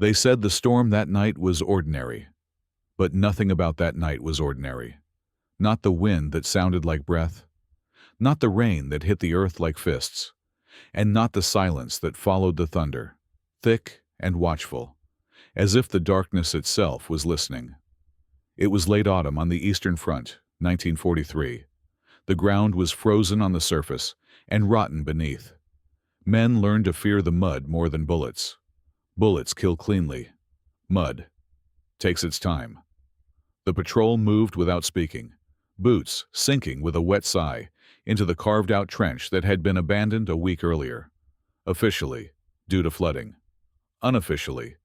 They said the storm that night was ordinary, but nothing about that night was ordinary. Not the wind that sounded like breath, not the rain that hit the earth like fists, and not the silence that followed the thunder, thick and watchful, as if the darkness itself was listening. It was late autumn on the Eastern Front, 1943. The ground was frozen on the surface and rotten beneath. Men learned to fear the mud more than bullets. Bullets kill cleanly. Mud takes its time. The patrol moved without speaking, boots sinking with a wet sigh into the carved-out trench that had been abandoned a week earlier. Officially, due to flooding. Unofficially,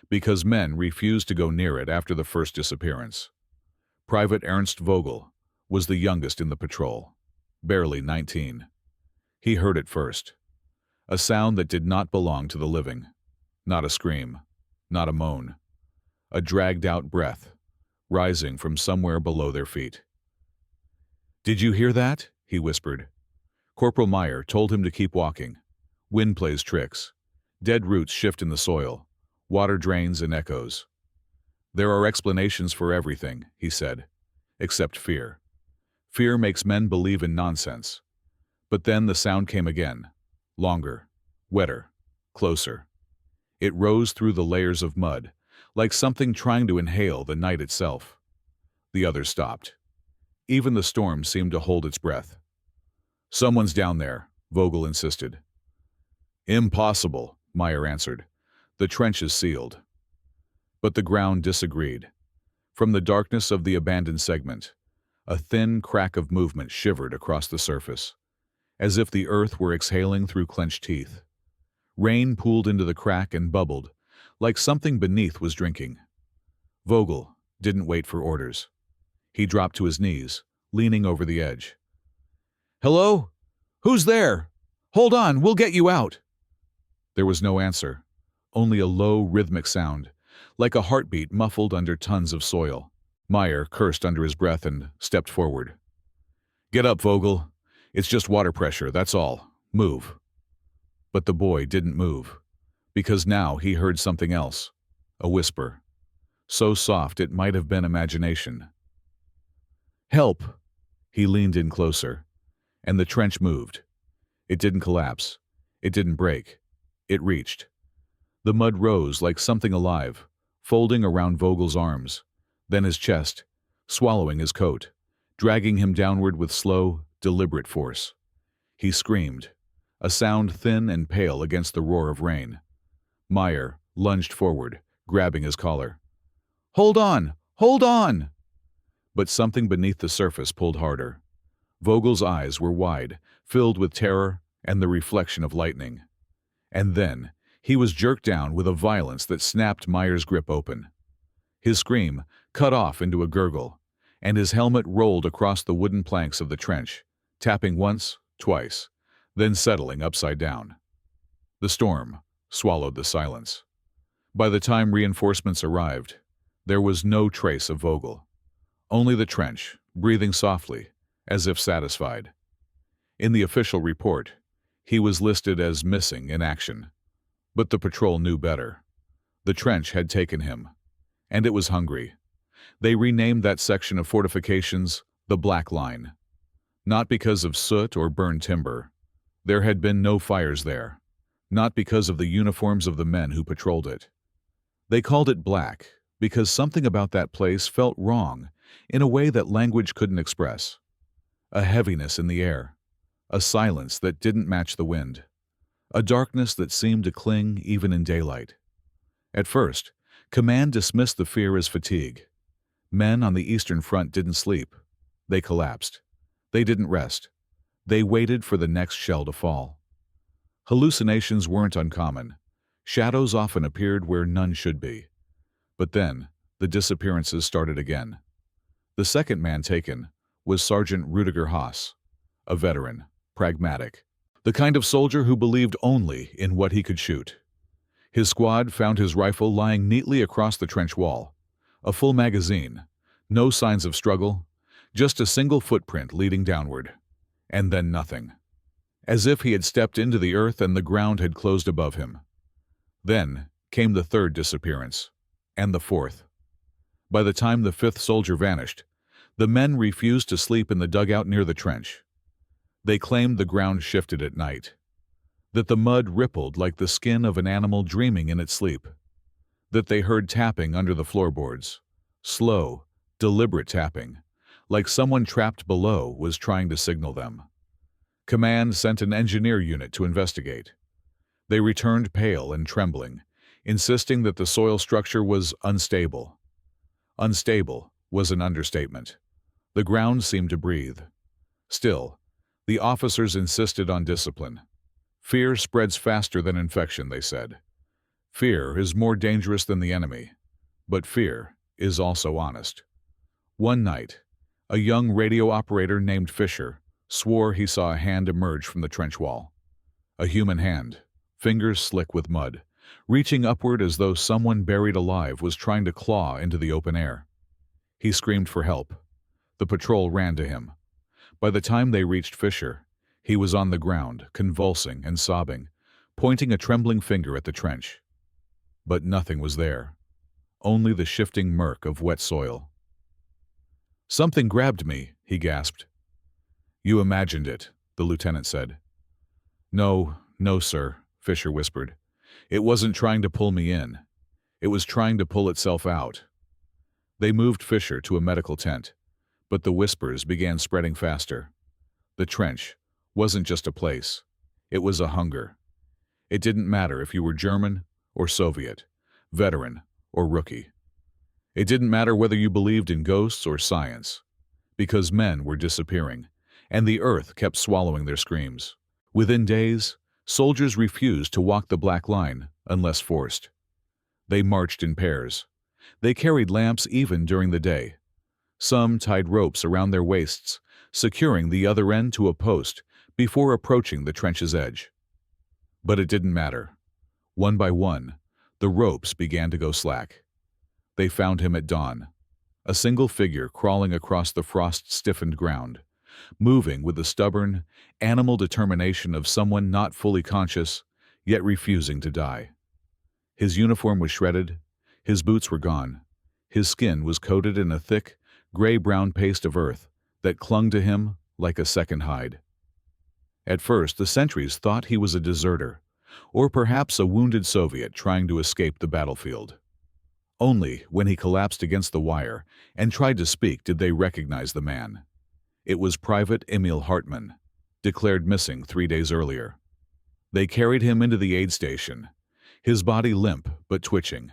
because men refused to go near it after the first disappearance. Private Ernst Vogel was the youngest in the patrol, barely 19. He heard it first. A sound that did not belong to the living. Not a scream, not a moan. A dragged-out breath, rising from somewhere below their feet. "Did you hear that?" he whispered. Corporal Meyer told him to keep walking. Wind plays tricks. Dead roots shift in the soil. Water drains and echoes. "There are explanations for everything," he said, "except fear. Fear makes men believe in nonsense." But then the sound came again. Longer, wetter, closer. It rose through the layers of mud, like something trying to inhale the night itself. The others stopped. Even the storm seemed to hold its breath. "Someone's down there," Vogel insisted. "Impossible," Meyer answered. "The trench is sealed." But the ground disagreed. From the darkness of the abandoned segment, a thin crack of movement shivered across the surface, as if the earth were exhaling through clenched teeth. Rain pooled into the crack and bubbled, like something beneath was drinking. Vogel didn't wait for orders. He dropped to his knees, leaning over the edge. "Hello? Who's there? Hold on, we'll get you out." There was no answer, only a low, rhythmic sound, like a heartbeat muffled under tons of soil. Meyer cursed under his breath and stepped forward. "Get up, Vogel. It's just water pressure, that's all. Move." But the boy didn't move, because now he heard something else, a whisper, so soft it might have been imagination. "Help!" He leaned in closer, and the trench moved. It didn't collapse. It didn't break. It reached. The mud rose like something alive, folding around Vogel's arms, then his chest, swallowing his coat, dragging him downward with slow, deliberate force. He screamed, a sound thin and pale against the roar of rain. Meyer lunged forward, grabbing his collar. "Hold on! Hold on!" But something beneath the surface pulled harder. Vogel's eyes were wide, filled with terror and the reflection of lightning. And then he was jerked down with a violence that snapped Meyer's grip open. His scream cut off into a gurgle, and his helmet rolled across the wooden planks of the trench, tapping once, twice, then settling upside down. The storm swallowed the silence. By the time reinforcements arrived, there was no trace of Vogel. Only the trench, breathing softly, as if satisfied. In the official report, he was listed as missing in action. But the patrol knew better. The trench had taken him, and it was hungry. They renamed that section of fortifications the Black Line. Not because of soot or burned timber. There had been no fires there. Not because of the uniforms of the men who patrolled it. They called it black because something about that place felt wrong in a way that language couldn't express. A heaviness in the air. A silence that didn't match the wind. A darkness that seemed to cling even in daylight. At first, command dismissed the fear as fatigue. Men on the Eastern Front didn't sleep. They collapsed. They didn't rest. They waited for the next shell to fall. Hallucinations weren't uncommon. Shadows often appeared where none should be. But then, the disappearances started again. The second man taken was Sergeant Rudiger Haas, a veteran, pragmatic, the kind of soldier who believed only in what he could shoot. His squad found his rifle lying neatly across the trench wall, a full magazine, no signs of struggle, just a single footprint leading downward, and then nothing, as if he had stepped into the earth and the ground had closed above him. Then, Came the third disappearance, and the fourth. By the time the fifth soldier vanished, the men refused to sleep in the dugout near the trench. They claimed the ground shifted at night, that the mud rippled like the skin of an animal dreaming in its sleep, that they heard tapping under the floorboards, slow, deliberate tapping, like someone trapped below was trying to signal them. Command sent an engineer unit to investigate. They returned pale and trembling, insisting that the soil structure was unstable. Unstable was an understatement. The ground seemed to breathe. Still, the officers insisted on discipline. Fear spreads faster than infection, they said. Fear is more dangerous than the enemy, but fear is also honest. One night, a young radio operator named Fisher swore he saw a hand emerge from the trench wall. A human hand, fingers slick with mud, reaching upward as though someone buried alive was trying to claw into the open air. He screamed for help. The patrol ran to him. By the time they reached Fisher, he was on the ground, convulsing and sobbing, pointing a trembling finger at the trench. But nothing was there, only the shifting murk of wet soil. "Something grabbed me," he gasped. "You imagined it," the lieutenant said. "No, no, sir," Fisher whispered. "It wasn't trying to pull me in. It was trying to pull itself out." They moved Fisher to a medical tent, but the whispers began spreading faster. The trench wasn't just a place. It was a hunger. It didn't matter if you were German or Soviet, veteran or rookie. It didn't matter whether you believed in ghosts or science, because men were disappearing, and the earth kept swallowing their screams. Within days, soldiers refused to walk the black line unless forced. They marched in pairs. They carried lamps even during the day. Some tied ropes around their waists, securing the other end to a post before approaching the trench's edge. But it didn't matter. One by one, the ropes began to go slack. They found him at dawn, a single figure crawling across the frost-stiffened ground, moving with the stubborn, animal determination of someone not fully conscious, yet refusing to die. His uniform was shredded, his boots were gone, his skin was coated in a thick, gray-brown paste of earth that clung to him like a second hide. At first, the sentries thought he was a deserter, or perhaps a wounded Soviet trying to escape the battlefield. Only when he collapsed against the wire and tried to speak did they recognize the man. It was Private Emil Hartmann, declared missing 3 days earlier. They carried him into the aid station, his body limp but twitching,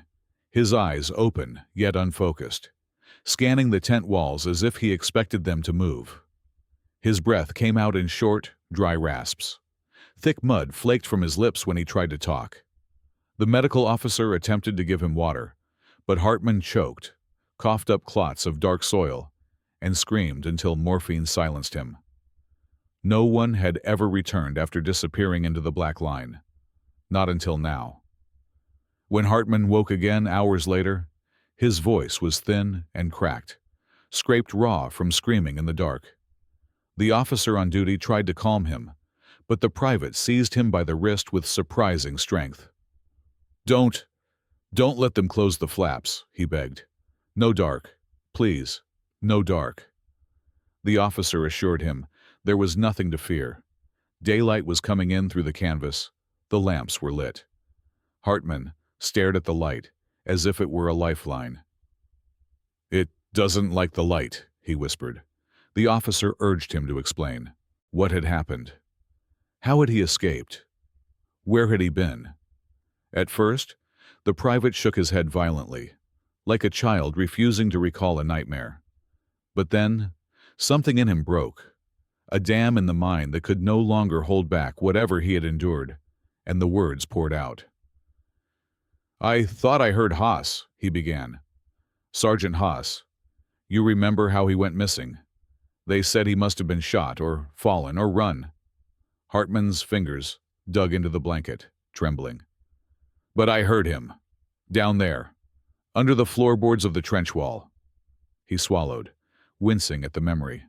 his eyes open yet unfocused, scanning the tent walls as if he expected them to move. His breath came out in short, dry rasps. Thick mud flaked from his lips when he tried to talk. The medical officer attempted to give him water, but Hartmann choked, coughed up clots of dark soil, and screamed until morphine silenced him. No one had ever returned after disappearing into the black line. Not until now. When Hartmann woke again hours later, his voice was thin and cracked, scraped raw from screaming in the dark. The officer on duty tried to calm him, but the private seized him by the wrist with surprising strength. Don't let them close the flaps," he begged. "No dark. Please, no dark." The officer assured him there was nothing to fear. Daylight was coming in through the canvas. The lamps were lit. Hartmann stared at the light, as if it were a lifeline. "It doesn't like the light," he whispered. The officer urged him to explain. What had happened? How had he escaped? Where had he been? At first, the private shook his head violently, like a child refusing to recall a nightmare. But then, something in him broke, a dam in the mind that could no longer hold back whatever he had endured, and the words poured out. "I thought I heard Haas," he began. "Sergeant Haas. You remember how he went missing? They said he must have been shot, or fallen, or run." Hartmann's fingers dug into the blanket, trembling. "But I heard him. Down there. Under the floorboards of the trench wall." He swallowed, wincing at the memory.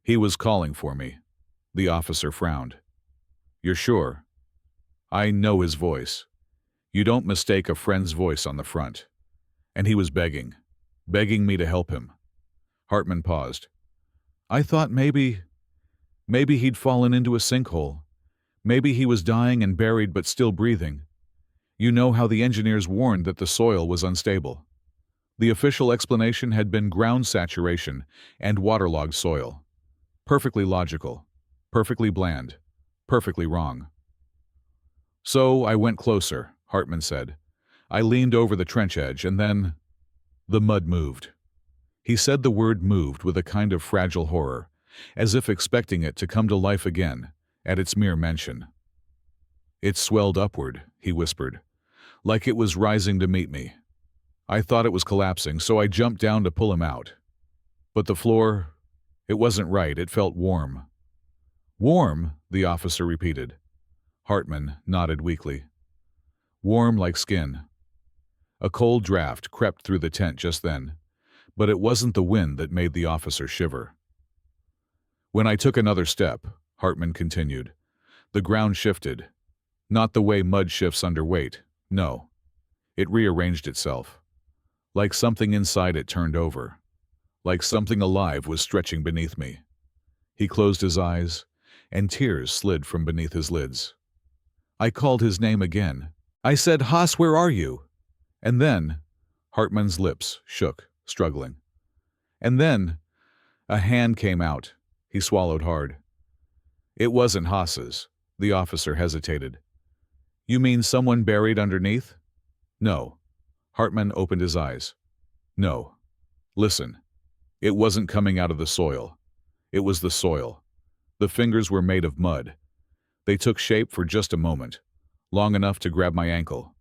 "He was calling for me." The officer frowned. "You're sure?" "I know his voice. You don't mistake a friend's voice on the front. And he was begging me to help him. Hartman paused. I thought maybe he'd fallen into a sinkhole. Maybe he was dying and buried but still breathing. You know how the engineers warned that the soil was unstable. The official explanation had been ground saturation and waterlogged soil. Perfectly logical, perfectly bland, perfectly wrong. So I went closer, Hartman said. I leaned over the trench edge and then the mud moved. He said the word moved with a kind of fragile horror, as if expecting it to come to life again at its mere mention. It swelled upward, he whispered, like it was rising to meet me. I thought it was collapsing, so I jumped down to pull him out. But the floor, it wasn't right, it felt warm. Warm, the officer repeated. Hartman nodded weakly. Warm like skin. A cold draft crept through the tent just then, but it wasn't the wind that made the officer shiver. When I took another step, Hartman continued, the ground shifted. Not the way mud shifts under weight, no. It rearranged itself. Like something inside it turned over. Like something alive was stretching beneath me. He closed his eyes, and tears slid from beneath his lids. I called his name again. I said, Haas, where are you? And then, Hartman's lips shook, struggling. And then, a hand came out. He swallowed hard. It wasn't Haas's. The officer hesitated. You mean someone buried underneath? No. Hartman opened his eyes. No. Listen. It wasn't coming out of the soil. It was the soil. The fingers were made of mud. They took shape for just a moment, long enough to grab my ankle.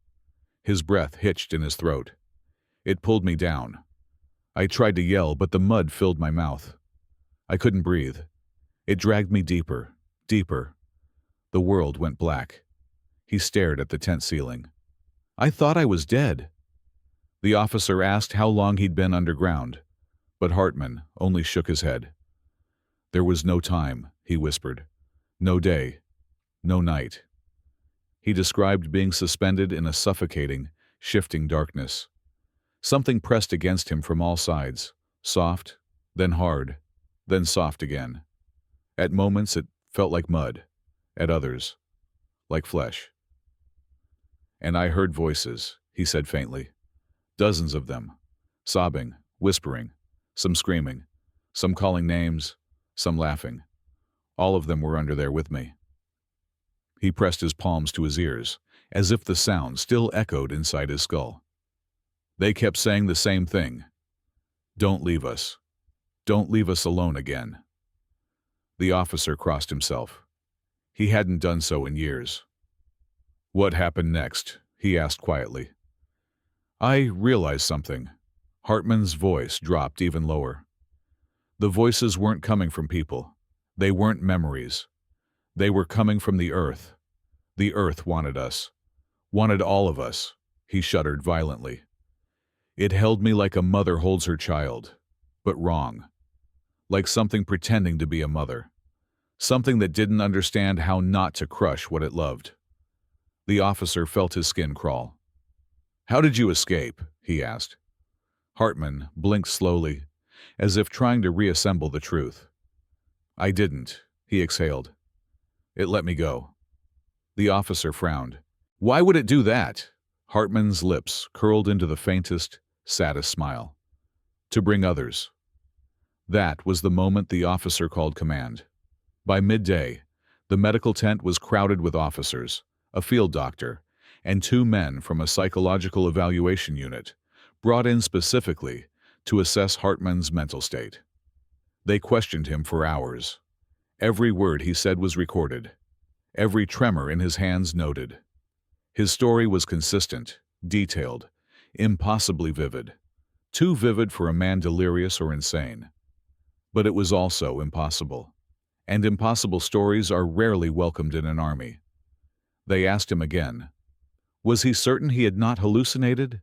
His breath hitched in his throat. It pulled me down. I tried to yell, but the mud filled my mouth. I couldn't breathe. It dragged me deeper, deeper. The world went black. He stared at the tent ceiling. I thought I was dead. The officer asked how long he'd been underground, but Hartman only shook his head. There was no time, he whispered. No day, no night. He described being suspended in a suffocating, shifting darkness. Something pressed against him from all sides, soft, then hard, then soft again. At moments it felt like mud, at others, like flesh. And I heard voices, he said faintly. Dozens of them, sobbing, whispering, some screaming, some calling names, some laughing. All of them were under there with me. He pressed his palms to his ears, as if the sound still echoed inside his skull. They kept saying the same thing. Don't leave us. Don't leave us alone again. The officer crossed himself. He hadn't done so in years. What happened next? He asked quietly. I realized something. Hartman's voice dropped even lower. The voices weren't coming from people. They weren't memories. They were coming from the earth. The earth wanted us. Wanted all of us. He shuddered violently. It held me like a mother holds her child, but wrong. Like something pretending to be a mother. Something that didn't understand how not to crush what it loved. The officer felt his skin crawl. How did you escape? He asked. Hartman blinked slowly, as if trying to reassemble the truth. I didn't, he exhaled. It let me go. The officer frowned. Why would it do that? Hartman's lips curled into the faintest, saddest smile. To bring others. That was the moment the officer called command. By midday, the medical tent was crowded with officers, a field doctor, and 2 men from a psychological evaluation unit, brought in specifically to assess Hartman's mental state. They questioned him for hours. Every word he said was recorded. Every tremor in his hands noted. His story was consistent, detailed, impossibly vivid. Too vivid for a man delirious or insane. But it was also impossible. And impossible stories are rarely welcomed in an army. They asked him again. Was he certain he had not hallucinated?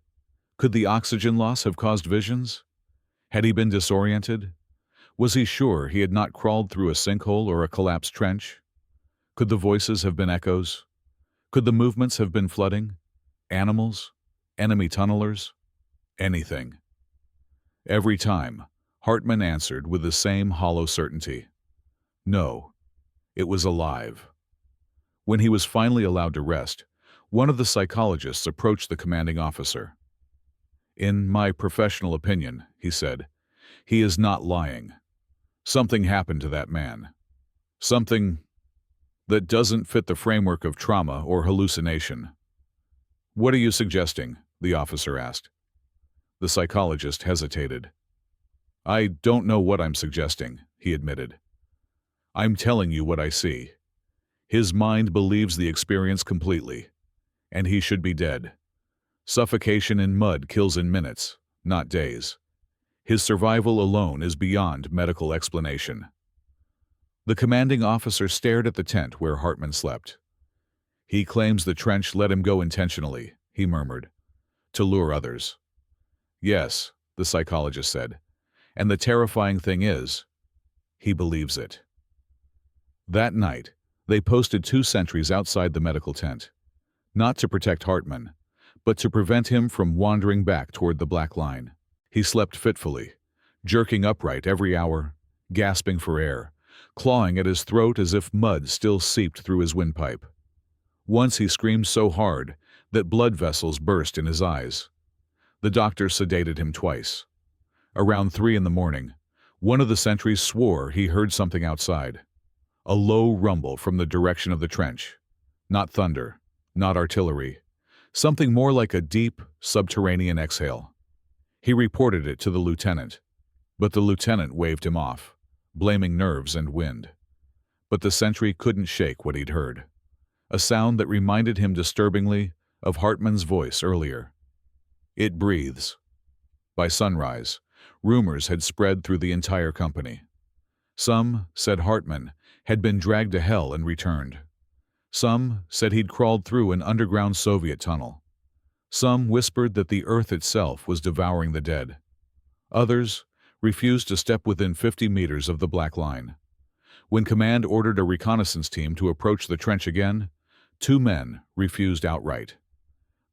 Could the oxygen loss have caused visions? Had he been disoriented? Was he sure he had not crawled through a sinkhole or a collapsed trench? Could the voices have been echoes? Could the movements have been flooding? Animals? Enemy tunnelers? Anything. Every time, Hartman answered with the same hollow certainty. No, it was alive. When he was finally allowed to rest, one of the psychologists approached the commanding officer. "In my professional opinion," he said, "he is not lying. Something happened to that man. Something that doesn't fit the framework of trauma or hallucination." "What are you suggesting?" the officer asked. The psychologist hesitated. "I don't know what I'm suggesting," he admitted. "I'm telling you what I see. His mind believes the experience completely, and he should be dead. Suffocation in mud kills in minutes, not days. His survival alone is beyond medical explanation." The commanding officer stared at the tent where Hartman slept. "He claims the trench let him go intentionally," he murmured, "to lure others." "Yes," the psychologist said, "and the terrifying thing is, he believes it." That night, they posted 2 sentries outside the medical tent, not to protect Hartman, but to prevent him from wandering back toward the black line. He slept fitfully, jerking upright every hour, gasping for air, clawing at his throat as if mud still seeped through his windpipe. Once he screamed so hard that blood vessels burst in his eyes. The doctor sedated him twice. Around 3 in the morning, one of the sentries swore he heard something outside. A low rumble from the direction of the trench. Not thunder, not artillery. Something more like a deep, subterranean exhale. He reported it to the lieutenant, but the lieutenant waved him off, blaming nerves and wind. But the sentry couldn't shake what he'd heard. A sound that reminded him disturbingly of Hartman's voice earlier. "It breathes." By sunrise, rumors had spread through the entire company. Some said Hartman had been dragged to hell and returned. Some said he'd crawled through an underground Soviet tunnel. Some whispered that the earth itself was devouring the dead. Others refused to step within 50 meters of the black line. When command ordered a reconnaissance team to approach the trench again, 2 men refused outright.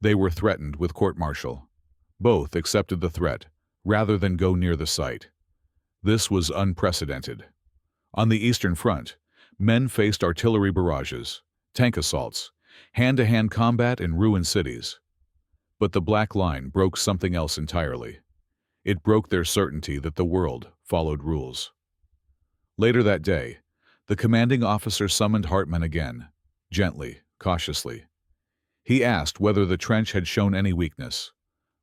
They were threatened with court-martial. Both accepted the threat, rather than go near the site. This was unprecedented. On the Eastern Front, men faced artillery barrages, tank assaults, hand-to-hand combat in ruined cities. But the Black Line broke something else entirely. It broke their certainty that the world followed rules. Later that day, the commanding officer summoned Hartman again, gently, cautiously. He asked whether the trench had shown any weakness,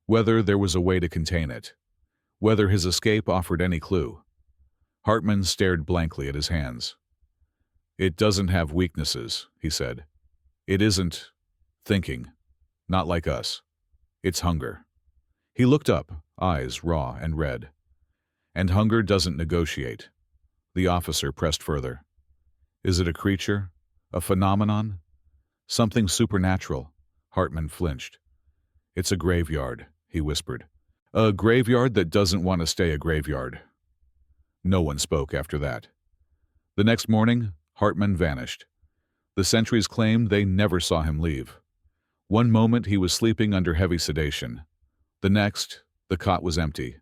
whether there was a way to contain it, whether his escape offered any clue. Hartman stared blankly at his hands. "It doesn't have weaknesses," he said. "It isn't thinking, not like us. It's hunger." He looked up, eyes raw and red. "And hunger doesn't negotiate." The officer pressed further. "Is it a creature? A phenomenon? Something supernatural?" Hartman flinched. "It's a graveyard," he whispered. "A graveyard that doesn't want to stay a graveyard." No one spoke after that. The next morning, Hartman vanished. The sentries claimed they never saw him leave. One moment he was sleeping under heavy sedation. The next, the cot was empty,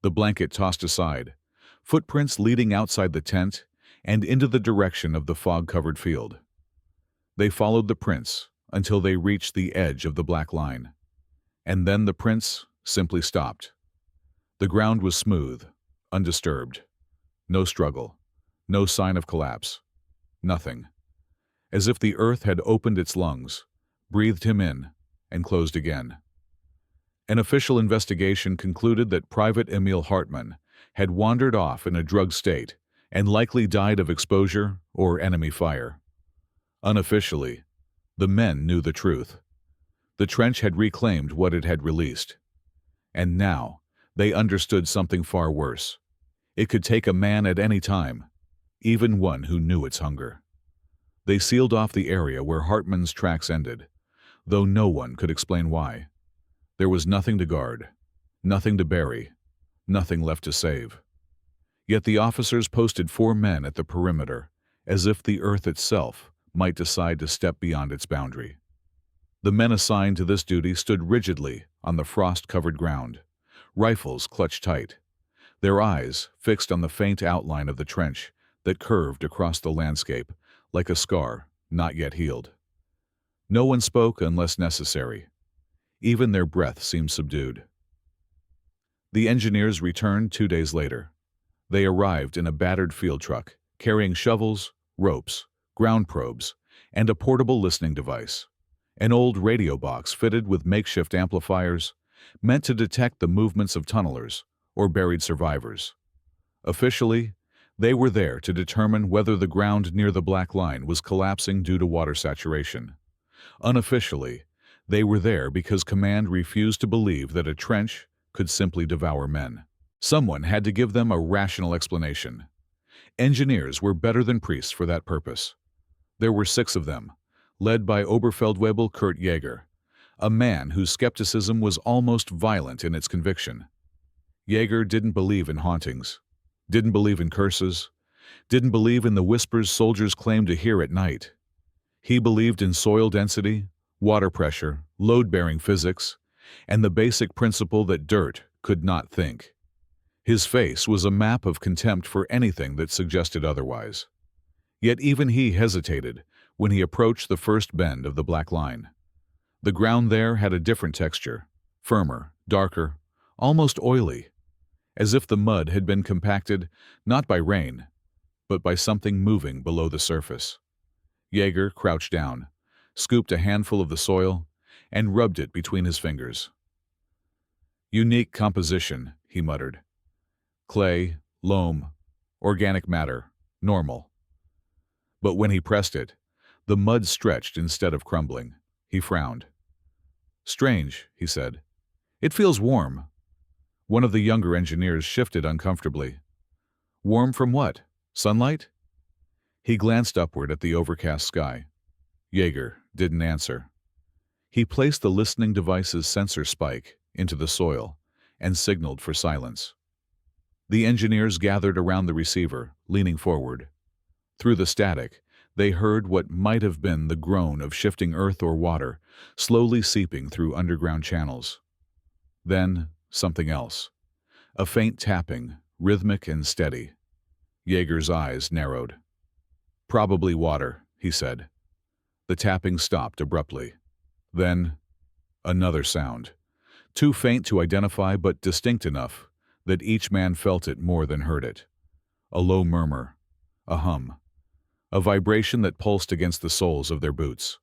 the blanket tossed aside, footprints leading outside the tent and into the direction of the fog-covered field. They followed the prints until they reached the edge of the black line. And then the prints simply stopped. The ground was smooth, undisturbed. No struggle, no sign of collapse. Nothing. As if the earth had opened its lungs, breathed him in, and closed again. An official investigation concluded that Private Emil Hartman had wandered off in a drugged state and likely died of exposure or enemy fire. Unofficially, the men knew the truth. The trench had reclaimed what it had released. And now, they understood something far worse. It could take a man at any time, even one who knew its hunger. They sealed off the area where Hartman's tracks ended, though no one could explain why. There was nothing to guard, nothing to bury, nothing left to save. Yet the officers posted 4 men at the perimeter, as if the earth itself might decide to step beyond its boundary. The men assigned to this duty stood rigidly on the frost-covered ground, rifles clutched tight, their eyes fixed on the faint outline of the trench that curved across the landscape like a scar not yet healed. No one spoke unless necessary. Even their breath seemed subdued. The engineers returned 2 days later. They arrived in a battered field truck, carrying shovels, ropes, ground probes, and a portable listening device. An old radio box fitted with makeshift amplifiers, meant to detect the movements of tunnelers or buried survivors. Officially, they were there to determine whether the ground near the Black Line was collapsing due to water saturation. Unofficially, they were there because command refused to believe that a trench could simply devour men. Someone had to give them a rational explanation. Engineers were better than priests for that purpose. There were 6 of them, led by Oberfeldwebel Kurt Jäger, a man whose skepticism was almost violent in its conviction. Jäger didn't believe in hauntings, didn't believe in curses, didn't believe in the whispers soldiers claimed to hear at night. He believed in soil density, water pressure, load-bearing physics, and the basic principle that dirt could not think. His face was a map of contempt for anything that suggested otherwise. Yet even he hesitated when he approached the first bend of the Black Line. The ground there had a different texture, firmer, darker, almost oily, as if the mud had been compacted not by rain, but by something moving below the surface. Jäger crouched down, scooped a handful of the soil, and rubbed it between his fingers. "Unique composition," he muttered. "Clay, loam, organic matter, normal." But when he pressed it, the mud stretched instead of crumbling. He frowned. "Strange," he said. "It feels warm." One of the younger engineers shifted uncomfortably. "Warm from what? Sunlight?" He glanced upward at the overcast sky. Jäger didn't answer. He placed the listening device's sensor spike into the soil and signaled for silence. The engineers gathered around the receiver, leaning forward. Through the static, they heard what might have been the groan of shifting earth or water, slowly seeping through underground channels. Then, something else. A faint tapping, rhythmic and steady. Jäger's eyes narrowed. "Probably water," he said. The tapping stopped abruptly. Then, another sound. Too faint to identify but distinct enough that each man felt it more than heard it. A low murmur. A hum. A vibration that pulsed against the soles of their boots.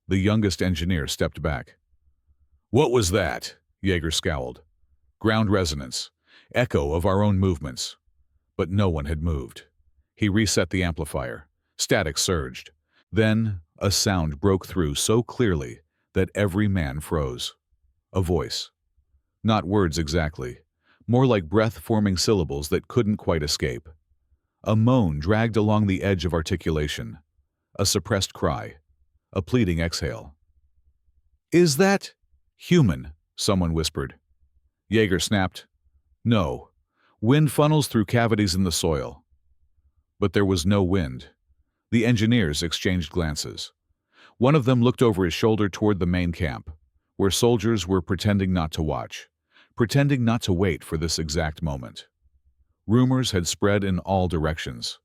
The youngest engineer stepped back. "What was that?" Jäger scowled. "Ground resonance. Echo of our own movements." But no one had moved. He reset the amplifier. Static surged. Then, a sound broke through so clearly that every man froze. A voice. Not words exactly. More like breath-forming syllables that couldn't quite escape. A moan dragged along the edge of articulation. A suppressed cry. A pleading exhale. "Is that human?" someone whispered. Jäger snapped. "No. Wind funnels through cavities in the soil." But there was no wind. The engineers exchanged glances. One of them looked over his shoulder toward the main camp, where soldiers were pretending not to watch, pretending not to wait for this exact moment. Rumors had spread in all directions.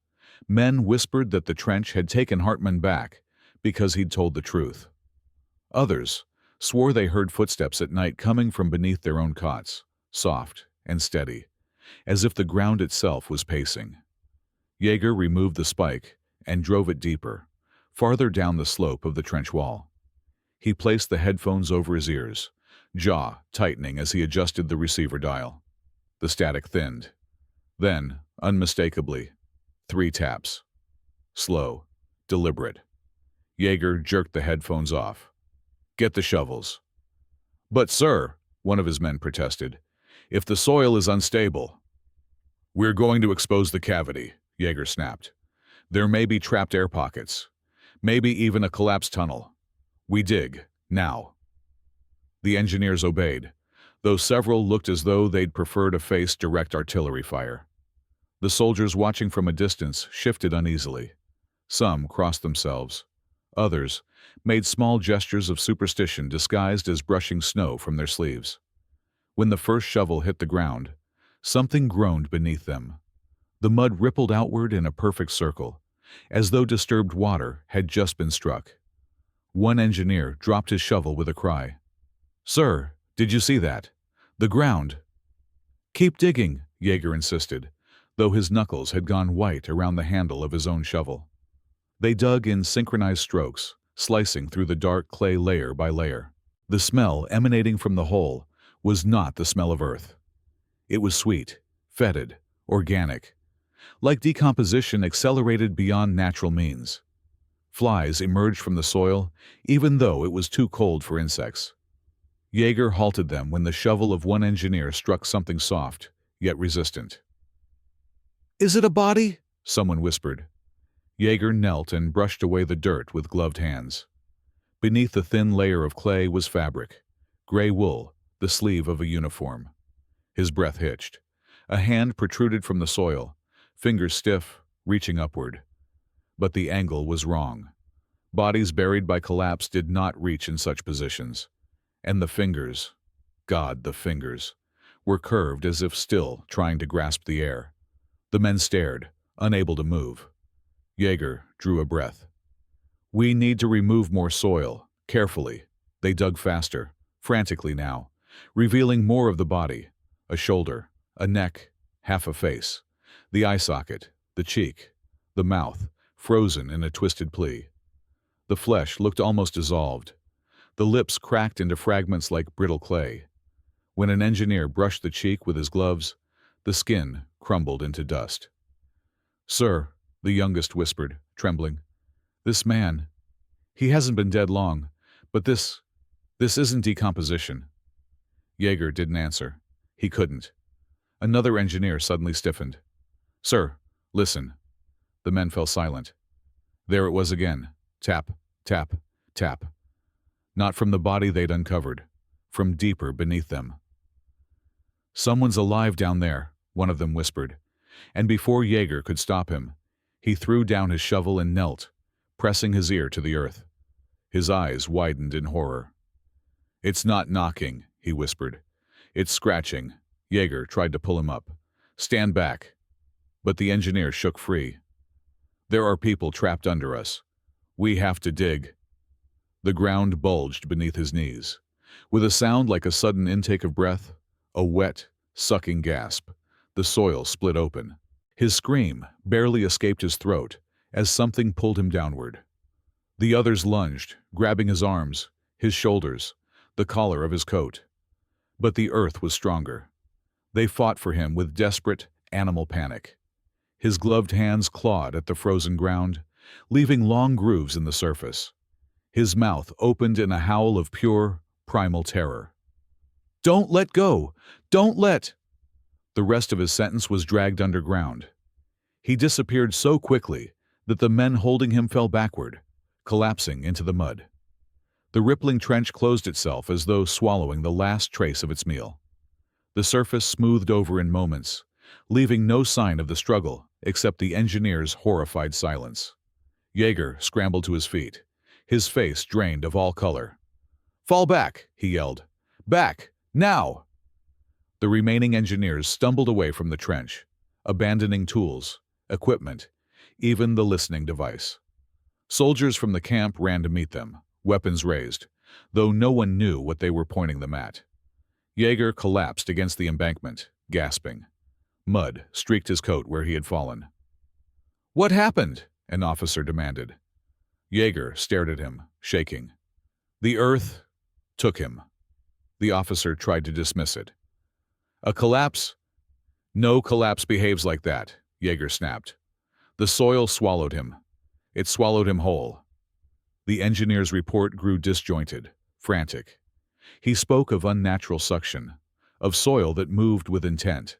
Men whispered that the trench had taken Hartmann back because he'd told the truth. Others swore they heard footsteps at night coming from beneath their own cots, soft and steady, as if the ground itself was pacing. Jäger removed the spike and drove it deeper, farther down the slope of the trench wall. He placed the headphones over his ears, jaw tightening as he adjusted the receiver dial. The static thinned. Then, unmistakably, 3 taps. Slow, deliberate. Jäger jerked the headphones off. "Get the shovels." "But, sir," one of his men protested, "if the soil is unstable." "We're going to expose the cavity," Jäger snapped. "There may be trapped air pockets. Maybe even a collapsed tunnel. We dig, now." The engineers obeyed, though several looked as though they'd prefer to face direct artillery fire. The soldiers watching from a distance shifted uneasily. Some crossed themselves. Others made small gestures of superstition disguised as brushing snow from their sleeves. When the first shovel hit the ground, something groaned beneath them. The mud rippled outward in a perfect circle, as though disturbed water had just been struck. One engineer dropped his shovel with a cry. "Sir, did you see that? The ground." "Keep digging," Jaeger insisted, though his knuckles had gone white around the handle of his own shovel. They dug in synchronized strokes, slicing through the dark clay layer by layer. The smell emanating from the hole was not the smell of earth. It was sweet, fetid, organic, like decomposition accelerated beyond natural means. Flies emerged from the soil, even though it was too cold for insects. Jaeger halted them when the shovel of one engineer struck something soft, yet resistant. "Is it a body?" someone whispered. Jaeger knelt and brushed away the dirt with gloved hands. Beneath the thin layer of clay was fabric, gray wool, the sleeve of a uniform. His breath hitched. A hand protruded from the soil, fingers stiff, reaching upward. But the angle was wrong. Bodies buried by collapse did not reach in such positions. And the fingers, God, the fingers, were curved as if still trying to grasp the air. The men stared, unable to move. Jaeger drew a breath. "We need to remove more soil, carefully." They dug faster, frantically now, revealing more of the body, a shoulder, a neck, half a face, the eye socket, the cheek, the mouth, frozen in a twisted plea. The flesh looked almost dissolved. The lips cracked into fragments like brittle clay. When an engineer brushed the cheek with his gloves, the skin crumbled into dust. "Sir," the youngest whispered, trembling, "this man, he hasn't been dead long, but this isn't decomposition." Jaeger didn't answer. He couldn't. Another engineer suddenly stiffened. "Sir, listen." The men fell silent. There it was again. Tap, tap, tap. Not from the body they'd uncovered, from deeper beneath them. "Someone's alive down there," one of them whispered, and before Jaeger could stop him, he threw down his shovel and knelt, pressing his ear to the earth. His eyes widened in horror. "It's not knocking," he whispered. "It's scratching." Jaeger tried to pull him up. "Stand back." But the engineer shook free. "There are people trapped under us. We have to dig." The ground bulged beneath his knees. With a sound like a sudden intake of breath, a wet, sucking gasp, the soil split open. His scream barely escaped his throat as something pulled him downward. The others lunged, grabbing his arms, his shoulders, the collar of his coat. But the earth was stronger. They fought for him with desperate, animal panic. His gloved hands clawed at the frozen ground, leaving long grooves in the surface. His mouth opened in a howl of pure, primal terror. "Don't let go! Don't let—" The rest of his sentence was dragged underground. He disappeared so quickly that the men holding him fell backward, collapsing into the mud. The rippling trench closed itself as though swallowing the last trace of its meal. The surface smoothed over in moments, leaving no sign of the struggle except the engineer's horrified silence. Jaeger scrambled to his feet, his face drained of all color. "Fall back!" he yelled. "Back! Now!" The remaining engineers stumbled away from the trench, abandoning tools, equipment, even the listening device. Soldiers from the camp ran to meet them, weapons raised, though no one knew what they were pointing them at. Jaeger collapsed against the embankment, gasping. Mud streaked his coat where he had fallen. "What happened?" an officer demanded. Jaeger stared at him, shaking. "The earth took him." The officer tried to dismiss it. "A collapse?" "No collapse behaves like that," Jaeger snapped. "The soil swallowed him. It swallowed him whole." The engineer's report grew disjointed, frantic. He spoke of unnatural suction, of soil that moved with intent,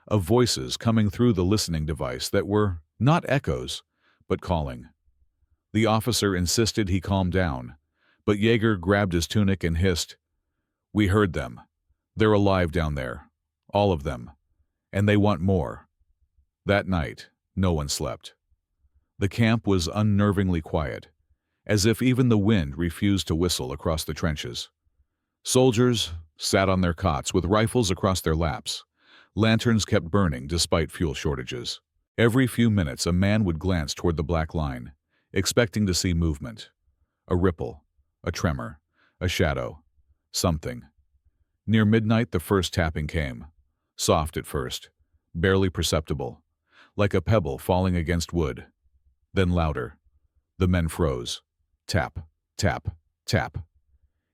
of voices coming through the listening device that were not echoes, but calling. The officer insisted he calm down, but Jaeger grabbed his tunic and hissed, "We heard them. They're alive down there. All of them. And they want more." That night, no one slept. The camp was unnervingly quiet, as if even the wind refused to whistle across the trenches. Soldiers sat on their cots with rifles across their laps. Lanterns kept burning despite fuel shortages. Every few minutes a man would glance toward the black line, expecting to see movement. A ripple, a tremor, a shadow, something. Near midnight the first tapping came. Soft at first, barely perceptible, like a pebble falling against wood. Then louder. The men froze. Tap, tap, tap.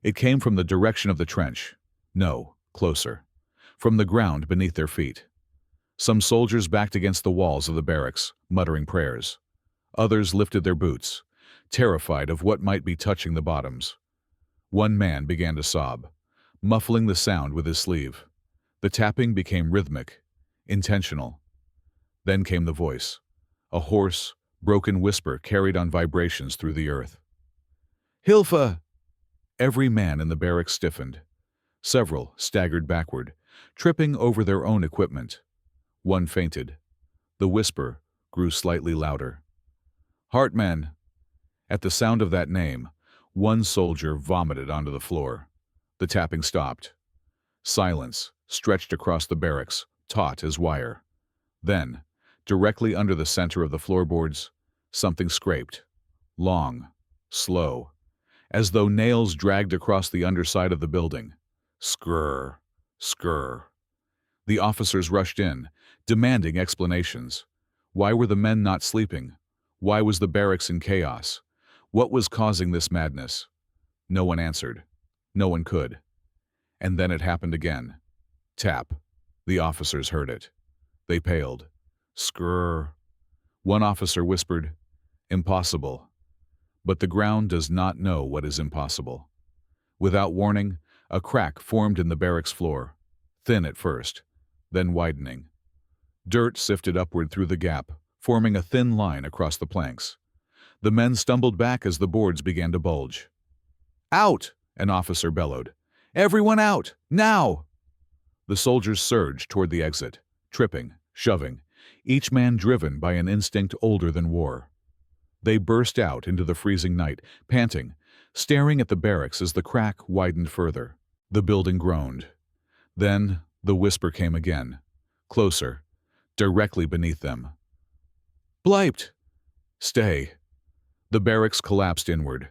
It came from the direction of the trench. No, closer. From the ground beneath their feet. Some soldiers backed against the walls of the barracks, muttering prayers. Others lifted their boots, terrified of what might be touching the bottoms. One man began to sob, muffling the sound with his sleeve. The tapping became rhythmic, intentional. Then came the voice, a hoarse, broken whisper carried on vibrations through the earth. "Hilfe!" Every man in the barracks stiffened. Several staggered backward, tripping over their own equipment. One fainted. The whisper grew slightly louder. "Hartman!" At the sound of that name, one soldier vomited onto the floor. The tapping stopped. Silence stretched across the barracks, taut as wire. Then, directly under the center of the floorboards, something scraped. Long, slow, as though nails dragged across the underside of the building. Skrrr, skrrr. The officers rushed in, demanding explanations. Why were the men not sleeping? Why was the barracks in chaos? What was causing this madness? No one answered. No one could. And then it happened again. Tap. The officers heard it. They paled. Skrrr. One officer whispered, "Impossible." But the ground does not know what is impossible. Without warning, a crack formed in the barracks floor, thin at first, then widening. Dirt sifted upward through the gap, forming a thin line across the planks. The men stumbled back as the boards began to bulge. "Out!" an officer bellowed. "Everyone out! Now!" The soldiers surged toward the exit, tripping, shoving, each man driven by an instinct older than war. They burst out into the freezing night, panting, staring at the barracks as the crack widened further. The building groaned. Then the whisper came again, closer, directly beneath them. "Bleibt!" "Stay!" The barracks collapsed inward.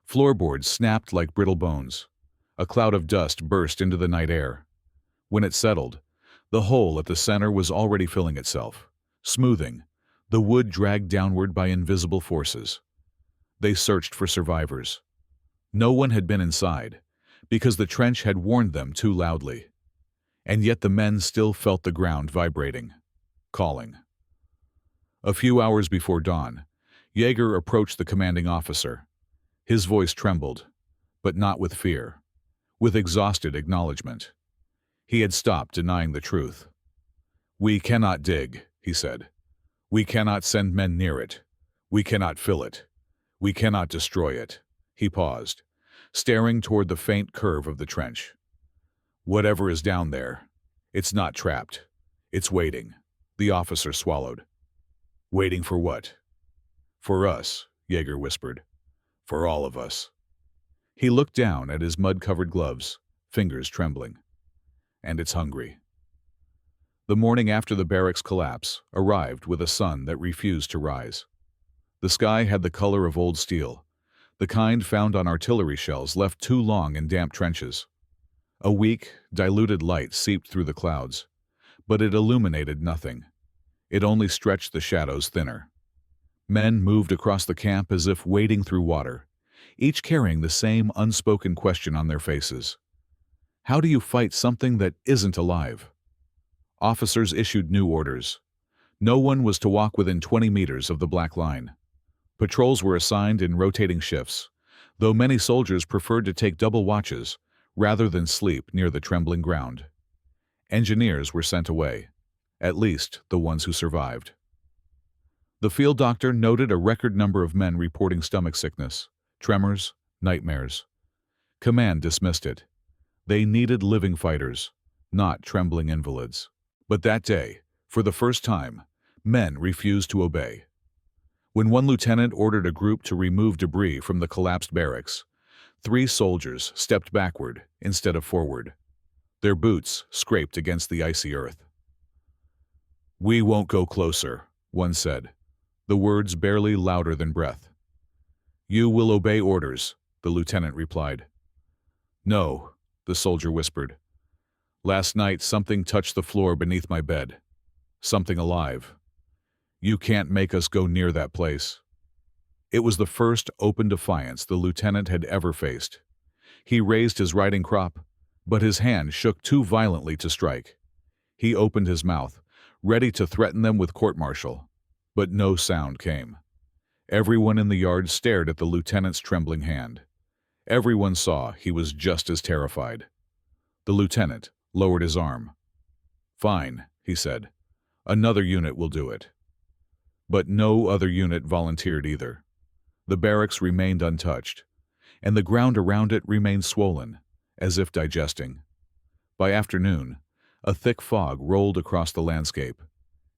Floorboards snapped like brittle bones. A cloud of dust burst into the night air. When it settled, the hole at the center was already filling itself, smoothing, the wood dragged downward by invisible forces. They searched for survivors. No one had been inside, because the trench had warned them too loudly. And yet the men still felt the ground vibrating, calling. A few hours before dawn, Jaeger approached the commanding officer. His voice trembled, but not with fear, with exhausted acknowledgement. He had stopped denying the truth. "We cannot dig," he said. "We cannot send men near it. We cannot fill it. We cannot destroy it." He paused, staring toward the faint curve of the trench. "Whatever is down there, it's not trapped. It's waiting." The officer swallowed. "Waiting for what?" "For us," Jaeger whispered. "For all of us." He looked down at his mud-covered gloves, fingers trembling. "And it's hungry." The morning after the barracks collapse arrived with a sun that refused to rise. The sky had the color of old steel, the kind found on artillery shells left too long in damp trenches. A weak, diluted light seeped through the clouds, but it illuminated nothing. It only stretched the shadows thinner. Men moved across the camp as if wading through water, each carrying the same unspoken question on their faces. How do you fight something that isn't alive? Officers issued new orders. No one was to walk within 20 meters of the black line. Patrols were assigned in rotating shifts, though many soldiers preferred to take double watches rather than sleep near the trembling ground. Engineers were sent away, at least the ones who survived. The field doctor noted a record number of men reporting stomach sickness, tremors, nightmares. Command dismissed it. They needed living fighters, not trembling invalids. But that day, for the first time, men refused to obey. When one lieutenant ordered a group to remove debris from the collapsed barracks, 3 soldiers stepped backward instead of forward. Their boots scraped against the icy earth. "We won't go closer," one said, the words barely louder than breath. "You will obey orders," the lieutenant replied. "No," the soldier whispered. "Last night something touched the floor beneath my bed. Something alive. You can't make us go near that place." It was the first open defiance the lieutenant had ever faced. He raised his riding crop, but his hand shook too violently to strike. He opened his mouth, ready to threaten them with court-martial, but no sound came. Everyone in the yard stared at the lieutenant's trembling hand. Everyone saw he was just as terrified. The lieutenant lowered his arm. "Fine," he said. "Another unit will do it." But no other unit volunteered either. The barracks remained untouched, and the ground around it remained swollen, as if digesting. By afternoon, a thick fog rolled across the landscape.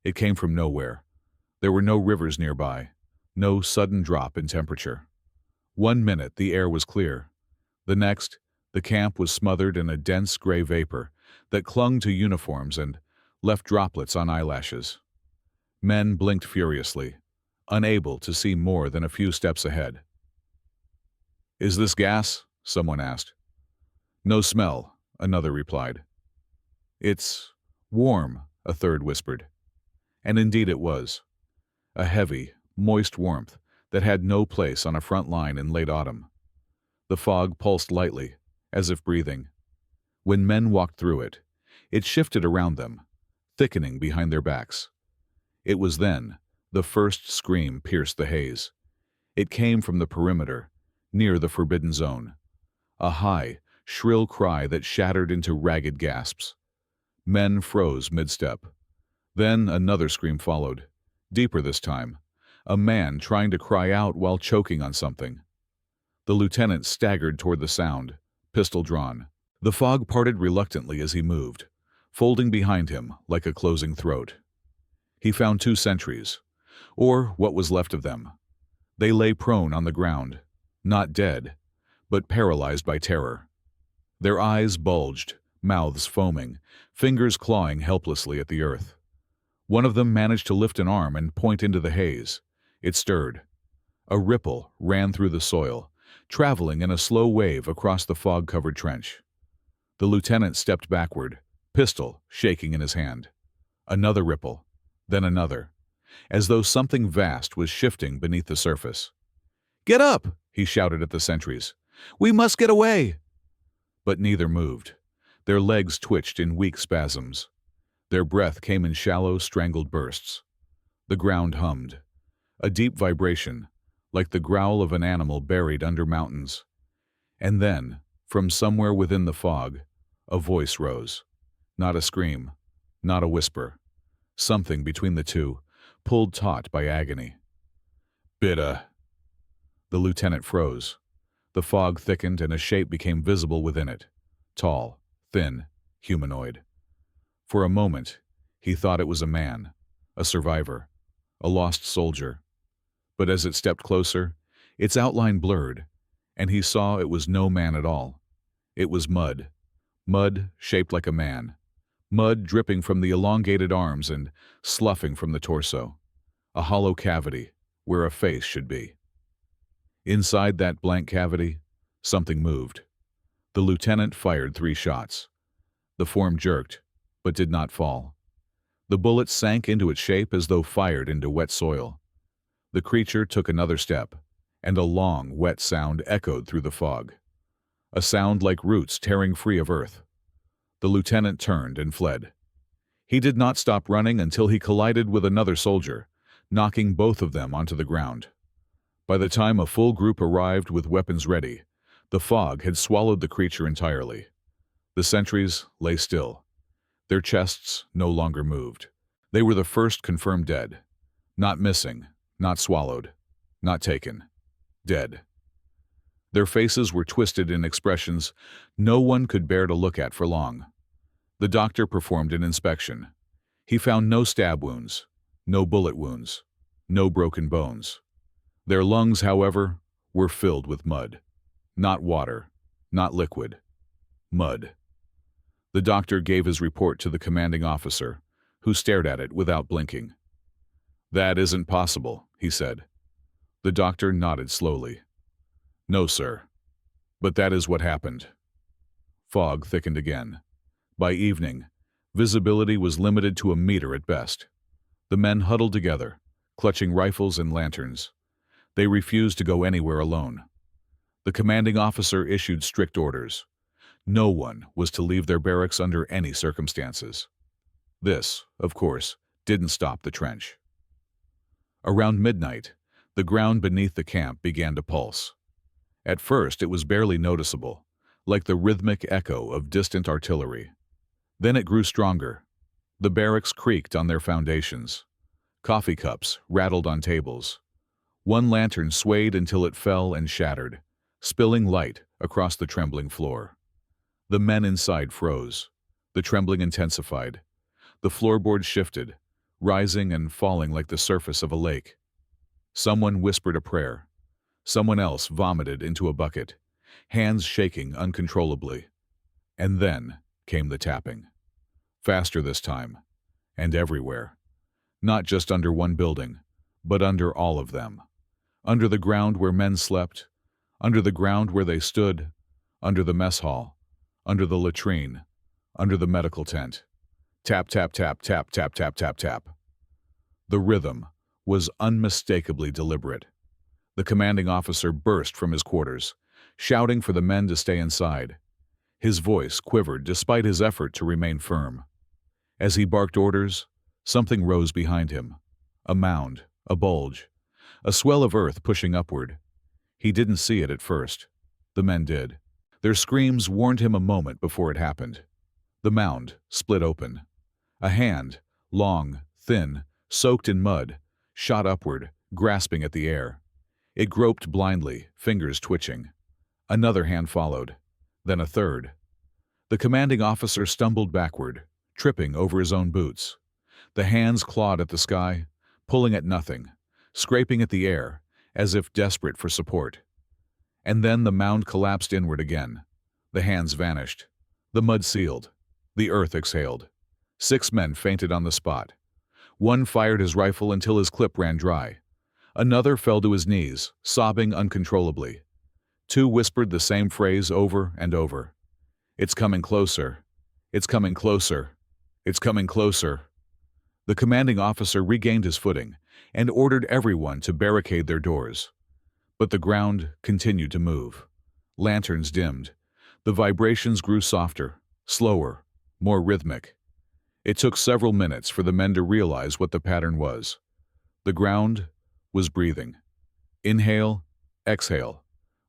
It came from nowhere. There were no rivers nearby, no sudden drop in temperature. 1 minute the air was clear. The next, the camp was smothered in a dense gray vapor that clung to uniforms and left droplets on eyelashes. Men blinked furiously, unable to see more than a few steps ahead. "Is this gas?" someone asked. "No smell," another replied. "It's warm," a third whispered. And indeed it was. A heavy, moist warmth that had no place on a front line in late autumn. The fog pulsed lightly, as if breathing. When men walked through it, it shifted around them, thickening behind their backs. It was then the first scream pierced the haze. It came from the perimeter, near the forbidden zone. A high, shrill cry that shattered into ragged gasps. Men froze mid-step. Then another scream followed, deeper this time, a man trying to cry out while choking on something. The lieutenant staggered toward the sound, pistol drawn. The fog parted reluctantly as he moved, folding behind him like a closing throat. He found 2 sentries, or what was left of them. They lay prone on the ground, not dead, but paralyzed by terror. Their eyes bulged, mouths foaming, fingers clawing helplessly at the earth. One of them managed to lift an arm and point into the haze. It stirred. A ripple ran through the soil, traveling in a slow wave across the fog-covered trench. The lieutenant stepped backward, pistol shaking in his hand. Another ripple, then another, as though something vast was shifting beneath the surface. "Get up!" he shouted at the sentries. "We must get away!" But neither moved. Their legs twitched in weak spasms. Their breath came in shallow, strangled bursts. The ground hummed. A deep vibration, like the growl of an animal buried under mountains. And then, from somewhere within the fog, a voice rose. Not a scream, not a whisper. Something between the two, pulled taut by agony. "Bitta." The lieutenant froze. The fog thickened and a shape became visible within it. Tall, thin, humanoid. For a moment, he thought it was a man, a survivor, a lost soldier. But as it stepped closer, its outline blurred, and he saw it was no man at all. It was mud. Mud shaped like a man. Mud dripping from the elongated arms and sloughing from the torso. A hollow cavity where a face should be. Inside that blank cavity, something moved. The lieutenant fired 3 shots. The form jerked, but did not fall. The bullets sank into its shape as though fired into wet soil. The creature took another step, and a long, wet sound echoed through the fog. A sound like roots tearing free of earth. The lieutenant turned and fled. He did not stop running until he collided with another soldier, knocking both of them onto the ground. By the time a full group arrived with weapons ready, the fog had swallowed the creature entirely. The sentries lay still. Their chests no longer moved. They were the first confirmed dead. Not missing, not swallowed, not taken. Dead. Their faces were twisted in expressions no one could bear to look at for long. The doctor performed an inspection. He found no stab wounds, no bullet wounds, no broken bones. Their lungs, however, were filled with mud. Not water, not liquid. Mud. The doctor gave his report to the commanding officer, who stared at it without blinking. "That isn't possible," he said. The doctor nodded slowly. "No, sir. But that is what happened." Fog thickened again. By evening, visibility was limited to a meter at best. The men huddled together, clutching rifles and lanterns. They refused to go anywhere alone. The commanding officer issued strict orders. No one was to leave their barracks under any circumstances. This, of course, didn't stop the trench. Around midnight, the ground beneath the camp began to pulse. At first, it was barely noticeable, like the rhythmic echo of distant artillery. Then it grew stronger. The barracks creaked on their foundations. Coffee cups rattled on tables. One lantern swayed until it fell and shattered, spilling light across the trembling floor. The men inside froze. The trembling intensified. The floorboards shifted, rising and falling like the surface of a lake. Someone whispered a prayer. Someone else vomited into a bucket, hands shaking uncontrollably. And then came the tapping. Faster this time, and everywhere. Not just under one building, but under all of them. Under the ground where men slept, under the ground where they stood, under the mess hall, under the latrine, under the medical tent. Tap, tap, tap, tap, tap, tap, tap, tap. The rhythm was unmistakably deliberate. The commanding officer burst from his quarters, shouting for the men to stay inside. His voice quivered despite his effort to remain firm. As he barked orders, something rose behind him. A mound, a bulge, a swell of earth pushing upward. He didn't see it at first. The men did. Their screams warned him a moment before it happened. The mound split open. A hand, long, thin, soaked in mud, shot upward, grasping at the air. It groped blindly, fingers twitching. Another hand followed, then a third. The commanding officer stumbled backward, tripping over his own boots. The hands clawed at the sky, pulling at nothing, scraping at the air, as if desperate for support. And then the mound collapsed inward again. The hands vanished. The mud sealed. The earth exhaled. 6 men fainted on the spot. One fired his rifle until his clip ran dry. Another fell to his knees, sobbing uncontrollably. 2 whispered the same phrase over and over. "It's coming closer. It's coming closer. It's coming closer." The commanding officer regained his footing and ordered everyone to barricade their doors. But the ground continued to move. Lanterns dimmed. The vibrations grew softer, slower, more rhythmic. It took several minutes for the men to realize what the pattern was. The ground was breathing. Inhale, exhale,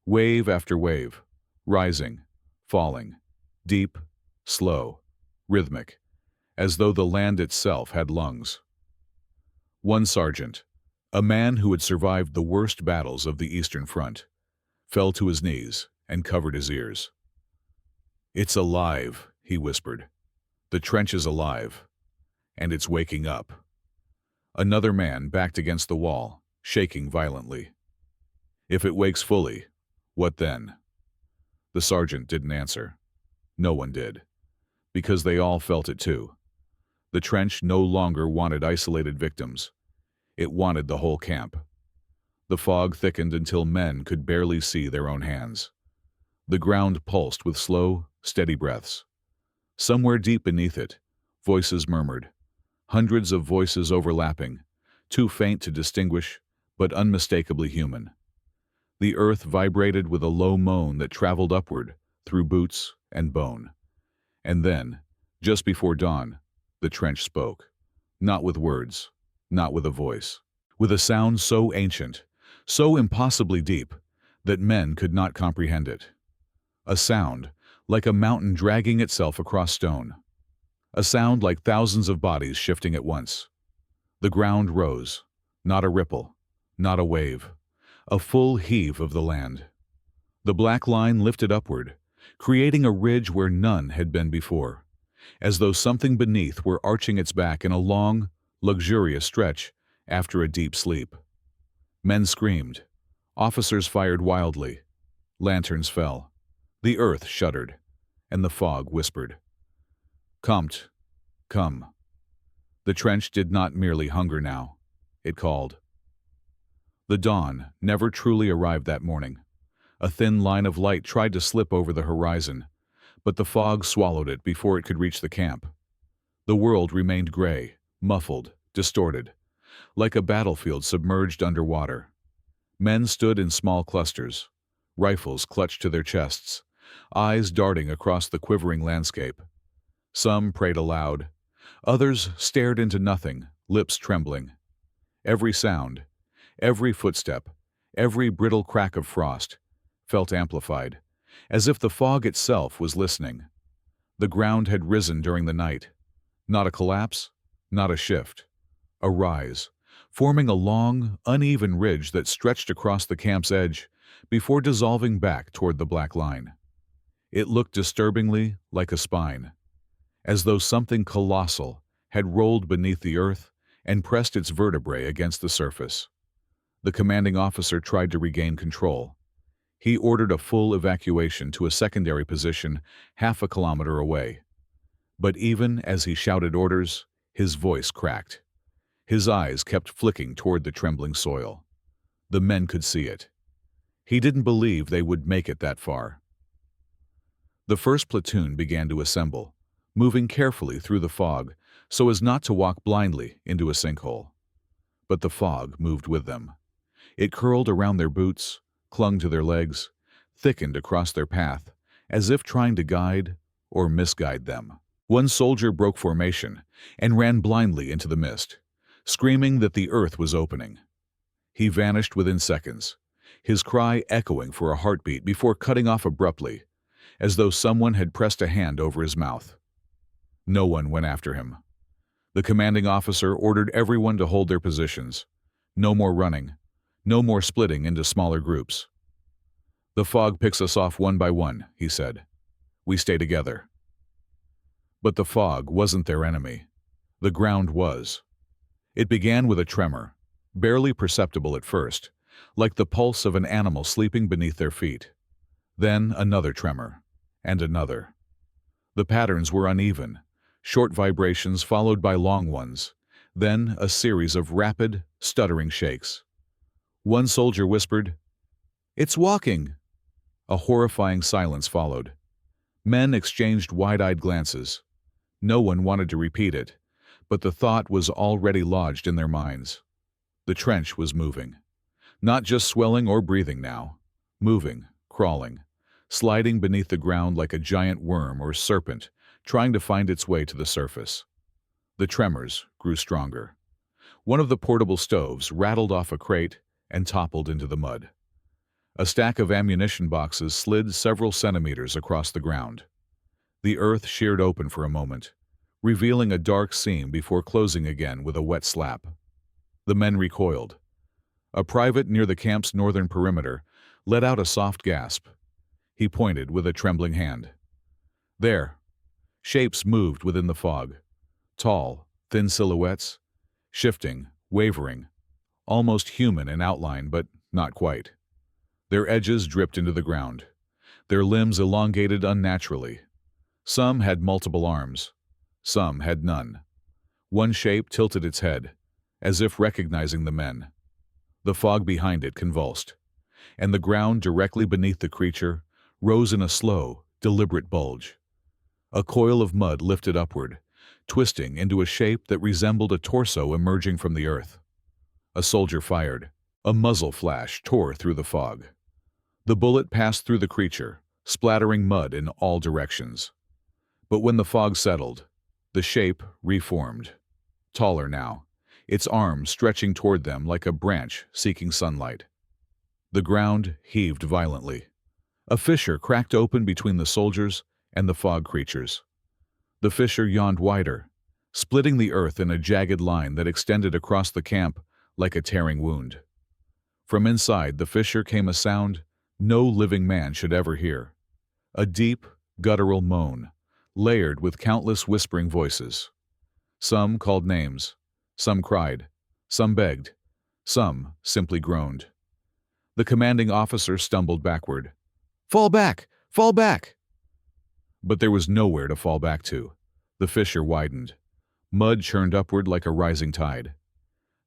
wave after wave, rising, falling, deep, slow, rhythmic, as though the land itself had lungs. One sergeant, a man who had survived the worst battles of the Eastern Front, fell to his knees and covered his ears. "It's alive," he whispered. "The trench is alive, and it's waking up." Another man backed against the wall, shaking violently. "If it wakes fully, what then?" The sergeant didn't answer. No one did, because they all felt it too. The trench no longer wanted isolated victims. It wanted the whole camp. The fog thickened until men could barely see their own hands. The ground pulsed with slow, steady breaths. Somewhere deep beneath it, voices murmured. Hundreds of voices overlapping, too faint to distinguish, but unmistakably human. The earth vibrated with a low moan that traveled upward through boots and bone. And then, just before dawn, the trench spoke. Not with words, not with a voice. With a sound so ancient, so impossibly deep, that men could not comprehend it. A sound like a mountain dragging itself across stone. A sound like thousands of bodies shifting at once. The ground rose, not a ripple, not a wave, a full heave of the land. The black line lifted upward, creating a ridge where none had been before, as though something beneath were arching its back in a long, luxurious stretch after a deep sleep. Men screamed. Officers fired wildly. Lanterns fell. The earth shuddered, and the fog whispered. "Comte, come." The trench did not merely hunger now. It called. The dawn never truly arrived that morning. A thin line of light tried to slip over the horizon, but the fog swallowed it before it could reach the camp. The world remained gray, muffled, distorted, like a battlefield submerged underwater. Men stood in small clusters, rifles clutched to their chests, eyes darting across the quivering landscape. Some prayed aloud. Others stared into nothing, lips trembling. Every sound, every footstep, every brittle crack of frost felt amplified, as if the fog itself was listening. The ground had risen during the night. Not a collapse, not a shift. A rise, forming a long, uneven ridge that stretched across the camp's edge before dissolving back toward the black line. It looked disturbingly like a spine, as though something colossal had rolled beneath the earth and pressed its vertebrae against the surface. The commanding officer tried to regain control. He ordered a full evacuation to a secondary position half a kilometer away. But even as he shouted orders, his voice cracked. His eyes kept flicking toward the trembling soil. The men could see it. He didn't believe they would make it that far. The first platoon began to assemble, moving carefully through the fog so as not to walk blindly into a sinkhole. But the fog moved with them. It curled around their boots, clung to their legs, thickened across their path, as if trying to guide or misguide them. One soldier broke formation and ran blindly into the mist, screaming that the earth was opening. He vanished within seconds, his cry echoing for a heartbeat before cutting off abruptly, as though someone had pressed a hand over his mouth. No one went after him. The commanding officer ordered everyone to hold their positions. No more running. No more splitting into smaller groups. "The fog picks us off one by one," he said. "We stay together." But the fog wasn't their enemy. The ground was. It began with a tremor, barely perceptible at first, like the pulse of an animal sleeping beneath their feet. Then another tremor, and another. The patterns were uneven, short vibrations followed by long ones, then a series of rapid, stuttering shakes. One soldier whispered, "It's walking!" A horrifying silence followed. Men exchanged wide-eyed glances. No one wanted to repeat it, but the thought was already lodged in their minds. The trench was moving. Not just swelling or breathing now. Moving, crawling, sliding beneath the ground like a giant worm or serpent trying to find its way to the surface. The tremors grew stronger. One of the portable stoves rattled off a crate and toppled into the mud. A stack of ammunition boxes slid several centimeters across the ground. The earth sheared open for a moment, revealing a dark seam before closing again with a wet slap. The men recoiled. A private near the camp's northern perimeter let out a soft gasp. He pointed with a trembling hand. There. Shapes moved within the fog. Tall, thin silhouettes, shifting, wavering, almost human in outline, but not quite. Their edges dripped into the ground, their limbs elongated unnaturally. Some had multiple arms, some had none. One shape tilted its head, as if recognizing the men. The fog behind it convulsed, and the ground directly beneath the creature rose in a slow, deliberate bulge. A coil of mud lifted upward, twisting into a shape that resembled a torso emerging from the earth. A soldier fired. A muzzle flash tore through the fog. The bullet passed through the creature, splattering mud in all directions. But when the fog settled, the shape reformed. Taller now, its arms stretching toward them like a branch seeking sunlight. The ground heaved violently. A fissure cracked open between the soldiers and the fog creatures. The fissure yawned wider, splitting the earth in a jagged line that extended across the camp like a tearing wound. From inside the fissure came a sound no living man should ever hear. A deep, guttural moan, layered with countless whispering voices. Some called names, some cried, some begged, Some simply groaned. The commanding officer stumbled backward. "Fall back! Fall back!" But there was nowhere to fall back to. The fissure widened. Mud churned upward like a rising tide.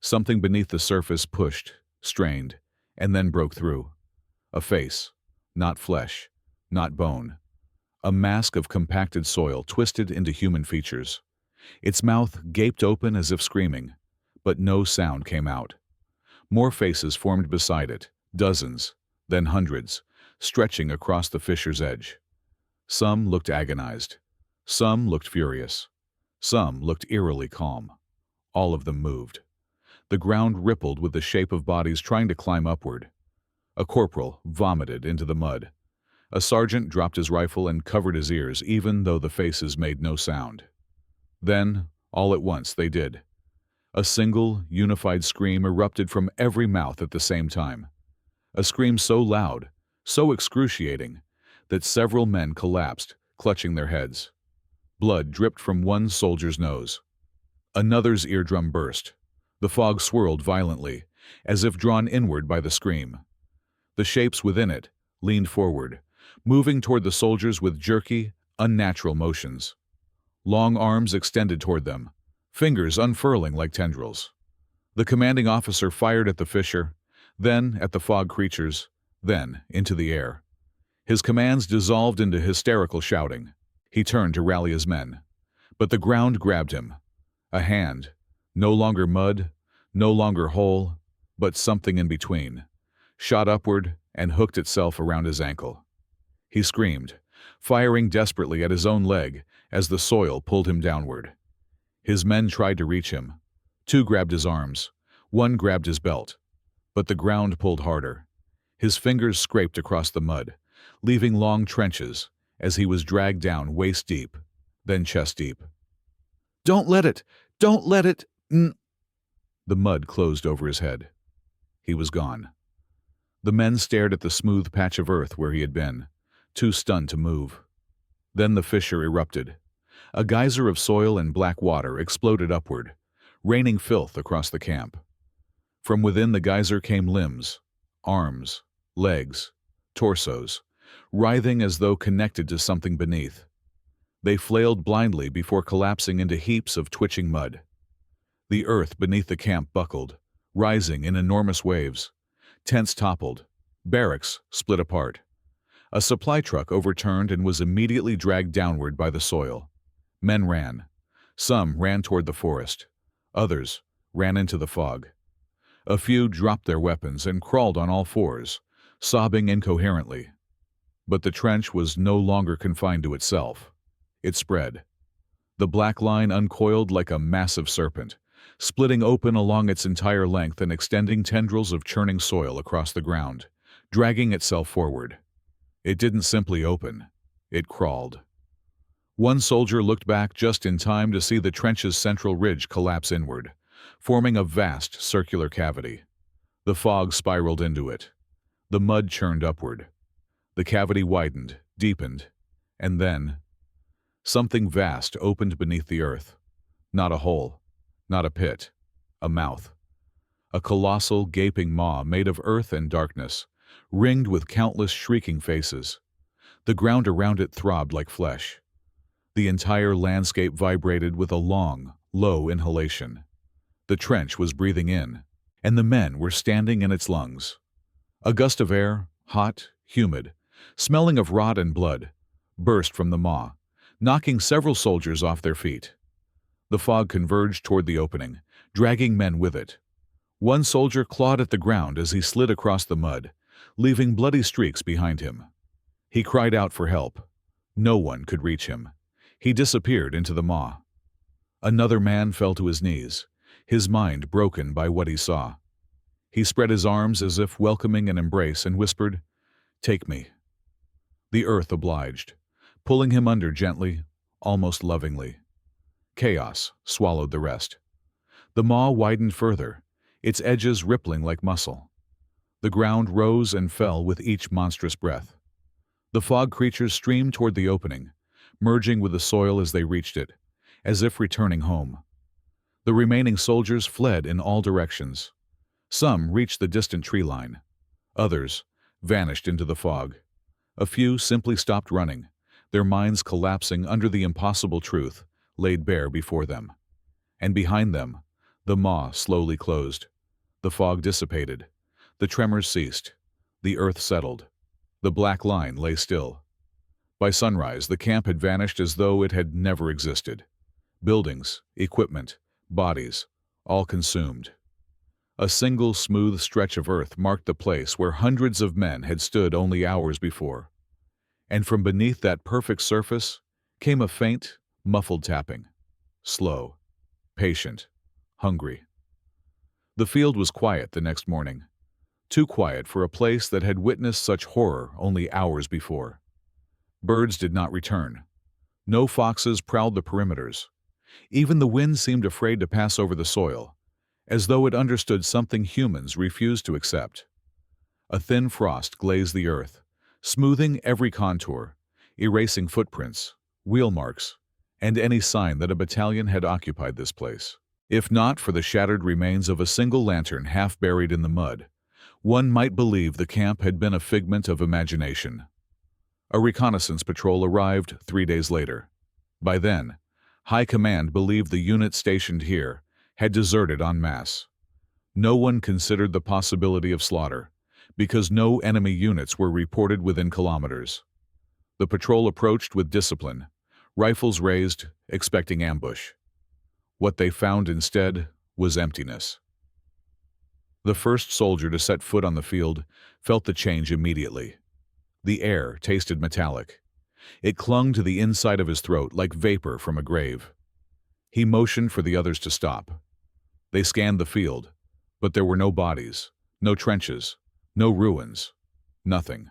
Something beneath the surface pushed, strained, and then broke through. A face, not flesh, not bone. A mask of compacted soil twisted into human features. Its mouth gaped open as if screaming, but no sound came out. More faces formed beside it, dozens, then hundreds, stretching across the fissure's edge. Some looked agonized. Some looked furious. Some looked eerily calm. All of them moved. The ground rippled with the shape of bodies trying to climb upward. A corporal vomited into the mud. A sergeant dropped his rifle and covered his ears, even though the faces made no sound. Then, all at once, they did. A single, unified scream erupted from every mouth at the same time. A scream so loud, so excruciating, that several men collapsed, clutching their heads. Blood dripped from one soldier's nose. Another's eardrum burst. The fog swirled violently, as if drawn inward by the scream. The shapes within it leaned forward, moving toward the soldiers with jerky, unnatural motions. Long arms extended toward them, fingers unfurling like tendrils. The commanding officer fired at the fissure, then at the fog creatures, then into the air. His commands dissolved into hysterical shouting. He turned to rally his men. But the ground grabbed him. A hand, no longer mud, no longer whole, but something in between, shot upward and hooked itself around his ankle. He screamed, firing desperately at his own leg as the soil pulled him downward. His men tried to reach him. Two grabbed his arms. One grabbed his belt. But the ground pulled harder. His fingers scraped across the mud, leaving long trenches as he was dragged down waist-deep, then chest-deep. "Don't let it! Don't let it!" The mud closed over his head. He was gone. The men stared at the smooth patch of earth where he had been, too stunned to move. Then the fissure erupted. A geyser of soil and black water exploded upward, raining filth across the camp. From within the geyser came limbs, arms, legs, torsos, writhing as though connected to something beneath. They flailed blindly before collapsing into heaps of twitching mud. The earth beneath the camp buckled, rising in enormous waves. Tents toppled. Barracks split apart. A supply truck overturned and was immediately dragged downward by the soil. Men ran. Some ran toward the forest. Others ran into the fog. A few dropped their weapons and crawled on all fours, sobbing incoherently. But the trench was no longer confined to itself. It spread. The black line uncoiled like a massive serpent, splitting open along its entire length and extending tendrils of churning soil across the ground, dragging itself forward. It didn't simply open. It crawled. One soldier looked back just in time to see the trench's central ridge collapse inward, forming a vast circular cavity. The fog spiraled into it. The mud churned upward. The cavity widened, deepened, and then something vast opened beneath the earth. Not a hole, not a pit, a mouth. A colossal, gaping maw made of earth and darkness, ringed with countless shrieking faces. The ground around it throbbed like flesh. The entire landscape vibrated with a long, low inhalation. The trench was breathing in, and the men were standing in its lungs. A gust of air, hot, humid, smelling of rot and blood, burst from the maw, knocking several soldiers off their feet. The fog converged toward the opening, dragging men with it. One soldier clawed at the ground as he slid across the mud, leaving bloody streaks behind him. He cried out for help. No one could reach him. He disappeared into the maw. Another man fell to his knees, his mind broken by what he saw. He spread his arms as if welcoming an embrace and whispered, "Take me." The earth obliged, pulling him under gently, almost lovingly. Chaos swallowed the rest. The maw widened further, its edges rippling like muscle. The ground rose and fell with each monstrous breath. The fog creatures streamed toward the opening, merging with the soil as they reached it, as if returning home. The remaining soldiers fled in all directions. Some reached the distant tree line. Others vanished into the fog. A few simply stopped running, their minds collapsing under the impossible truth laid bare before them. And behind them, the maw slowly closed. The fog dissipated. The tremors ceased. The earth settled. The black line lay still. By sunrise, the camp had vanished as though it had never existed. Buildings, equipment, bodies, all consumed. A single smooth stretch of earth marked the place where hundreds of men had stood only hours before. And from beneath that perfect surface came a faint, muffled tapping. Slow, patient, hungry. The field was quiet the next morning. Too quiet for a place that had witnessed such horror only hours before. Birds did not return. No foxes prowled the perimeters. Even the wind seemed afraid to pass over the soil, as though it understood something humans refused to accept. A thin frost glazed the earth, smoothing every contour, erasing footprints, wheel marks, and any sign that a battalion had occupied this place. If not for the shattered remains of a single lantern half buried in the mud, one might believe the camp had been a figment of imagination. A reconnaissance patrol arrived 3 days later. By then, High Command believed the unit stationed here had deserted en masse. No one considered the possibility of slaughter, because no enemy units were reported within kilometers. The patrol approached with discipline, rifles raised, expecting ambush. What they found instead was emptiness. The first soldier to set foot on the field felt the change immediately. The air tasted metallic. It clung to the inside of his throat like vapor from a grave. He motioned for the others to stop. They scanned the field, but there were no bodies, no trenches, no ruins, nothing.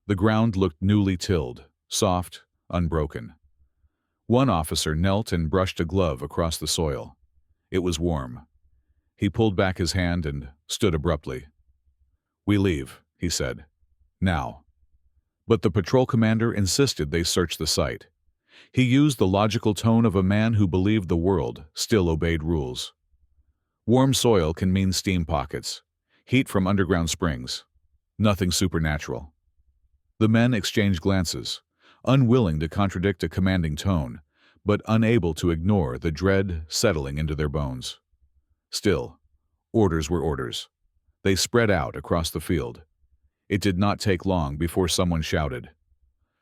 The ground looked newly tilled, soft, unbroken. One officer knelt and brushed a glove across the soil. It was warm. He pulled back his hand and stood abruptly. "We leave," he said. "Now." But the patrol commander insisted they search the site. He used the logical tone of a man who believed the world still obeyed rules. Warm soil can mean steam pockets, heat from underground springs. Nothing supernatural. The men exchanged glances, unwilling to contradict a commanding tone, but unable to ignore the dread settling into their bones. Still, orders were orders. They spread out across the field. It did not take long before someone shouted,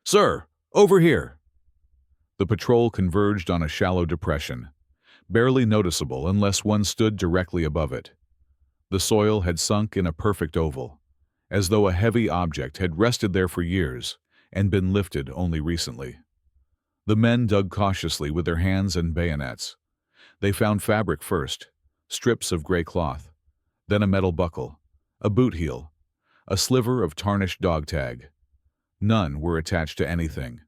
"Sir, over here!" The patrol converged on a shallow depression, barely noticeable unless one stood directly above it. The soil had sunk in a perfect oval, as though a heavy object had rested there for years and been lifted only recently. The men dug cautiously with their hands and bayonets. They found fabric first, strips of gray cloth, then a metal buckle, a boot heel, a sliver of tarnished dog tag. None were attached to anything.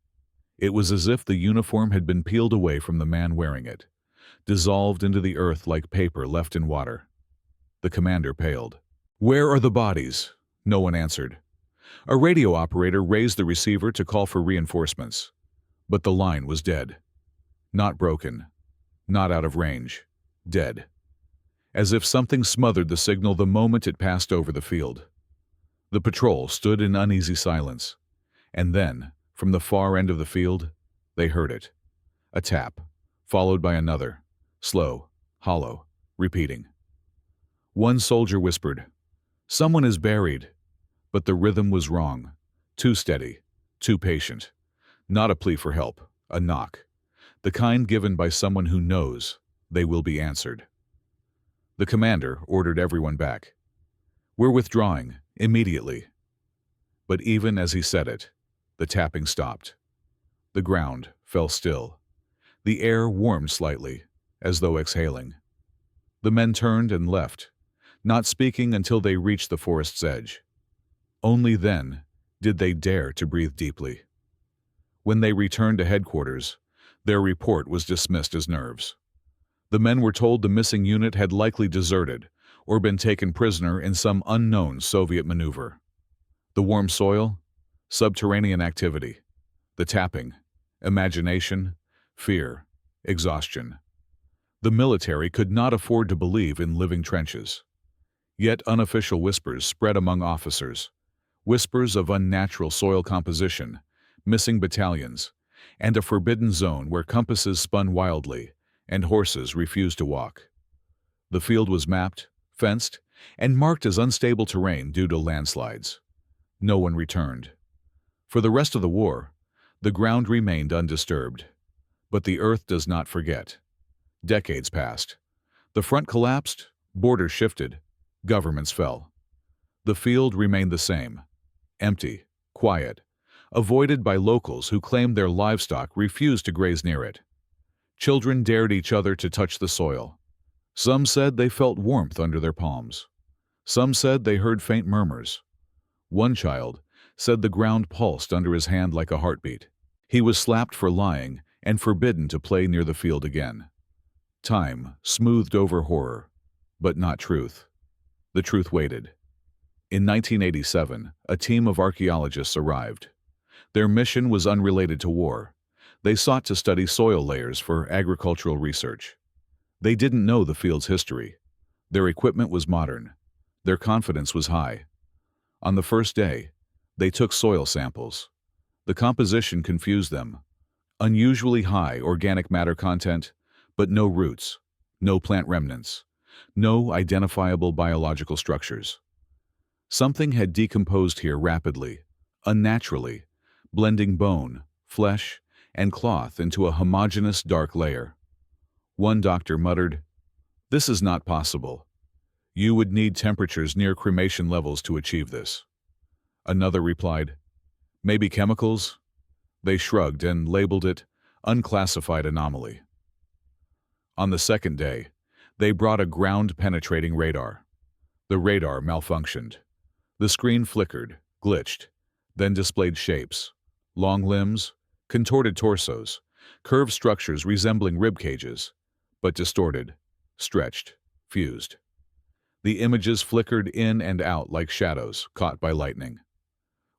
It was as if the uniform had been peeled away from the man wearing it, dissolved into the earth like paper left in water. The commander paled. "Where are the bodies?" No one answered. A radio operator raised the receiver to call for reinforcements, but the line was dead. Not broken, not out of range, dead. As if something smothered the signal the moment it passed over the field. The patrol stood in uneasy silence, and then, from the far end of the field, they heard it. A tap, followed by another, slow, hollow, repeating. One soldier whispered, "Someone is buried," but the rhythm was wrong, too steady, too patient. Not a plea for help, a knock, the kind given by someone who knows they will be answered. The commander ordered everyone back. "We're withdrawing, immediately." But even as he said it, the tapping stopped. The ground fell still. The air warmed slightly, as though exhaling. The men turned and left, not speaking until they reached the forest's edge. Only then did they dare to breathe deeply. When they returned to headquarters, their report was dismissed as nerves. The men were told the missing unit had likely deserted or been taken prisoner in some unknown Soviet maneuver. The warm soil, subterranean activity, the tapping, imagination, fear, exhaustion. The military could not afford to believe in living trenches. Yet unofficial whispers spread among officers. Whispers of unnatural soil composition, missing battalions, and a forbidden zone where compasses spun wildly and horses refused to walk. The field was mapped, fenced, and marked as unstable terrain due to landslides. No one returned. For the rest of the war, the ground remained undisturbed. But the earth does not forget. Decades passed. The front collapsed, borders shifted, governments fell. The field remained the same, empty, quiet, avoided by locals who claimed their livestock refused to graze near it. Children dared each other to touch the soil. Some said they felt warmth under their palms. Some said they heard faint murmurs. One child said the ground pulsed under his hand like a heartbeat. He was slapped for lying and forbidden to play near the field again. Time smoothed over horror, but not truth. The truth waited. In 1987, a team of archaeologists arrived. Their mission was unrelated to war. They sought to study soil layers for agricultural research. They didn't know the field's history. Their equipment was modern. Their confidence was high. On the first day, they took soil samples. The composition confused them. Unusually high organic matter content, but no roots, no plant remnants, no identifiable biological structures. Something had decomposed here rapidly, unnaturally, blending bone, flesh, and cloth into a homogeneous dark layer. One doctor muttered, "This is not possible. You would need temperatures near cremation levels to achieve this." Another replied, "Maybe chemicals?" They shrugged and labeled it unclassified anomaly. On the second day, they brought a ground-penetrating radar. The radar malfunctioned. The screen flickered, glitched, then displayed shapes, long limbs, contorted torsos, curved structures resembling rib cages, but distorted, stretched, fused. The images flickered in and out like shadows caught by lightning.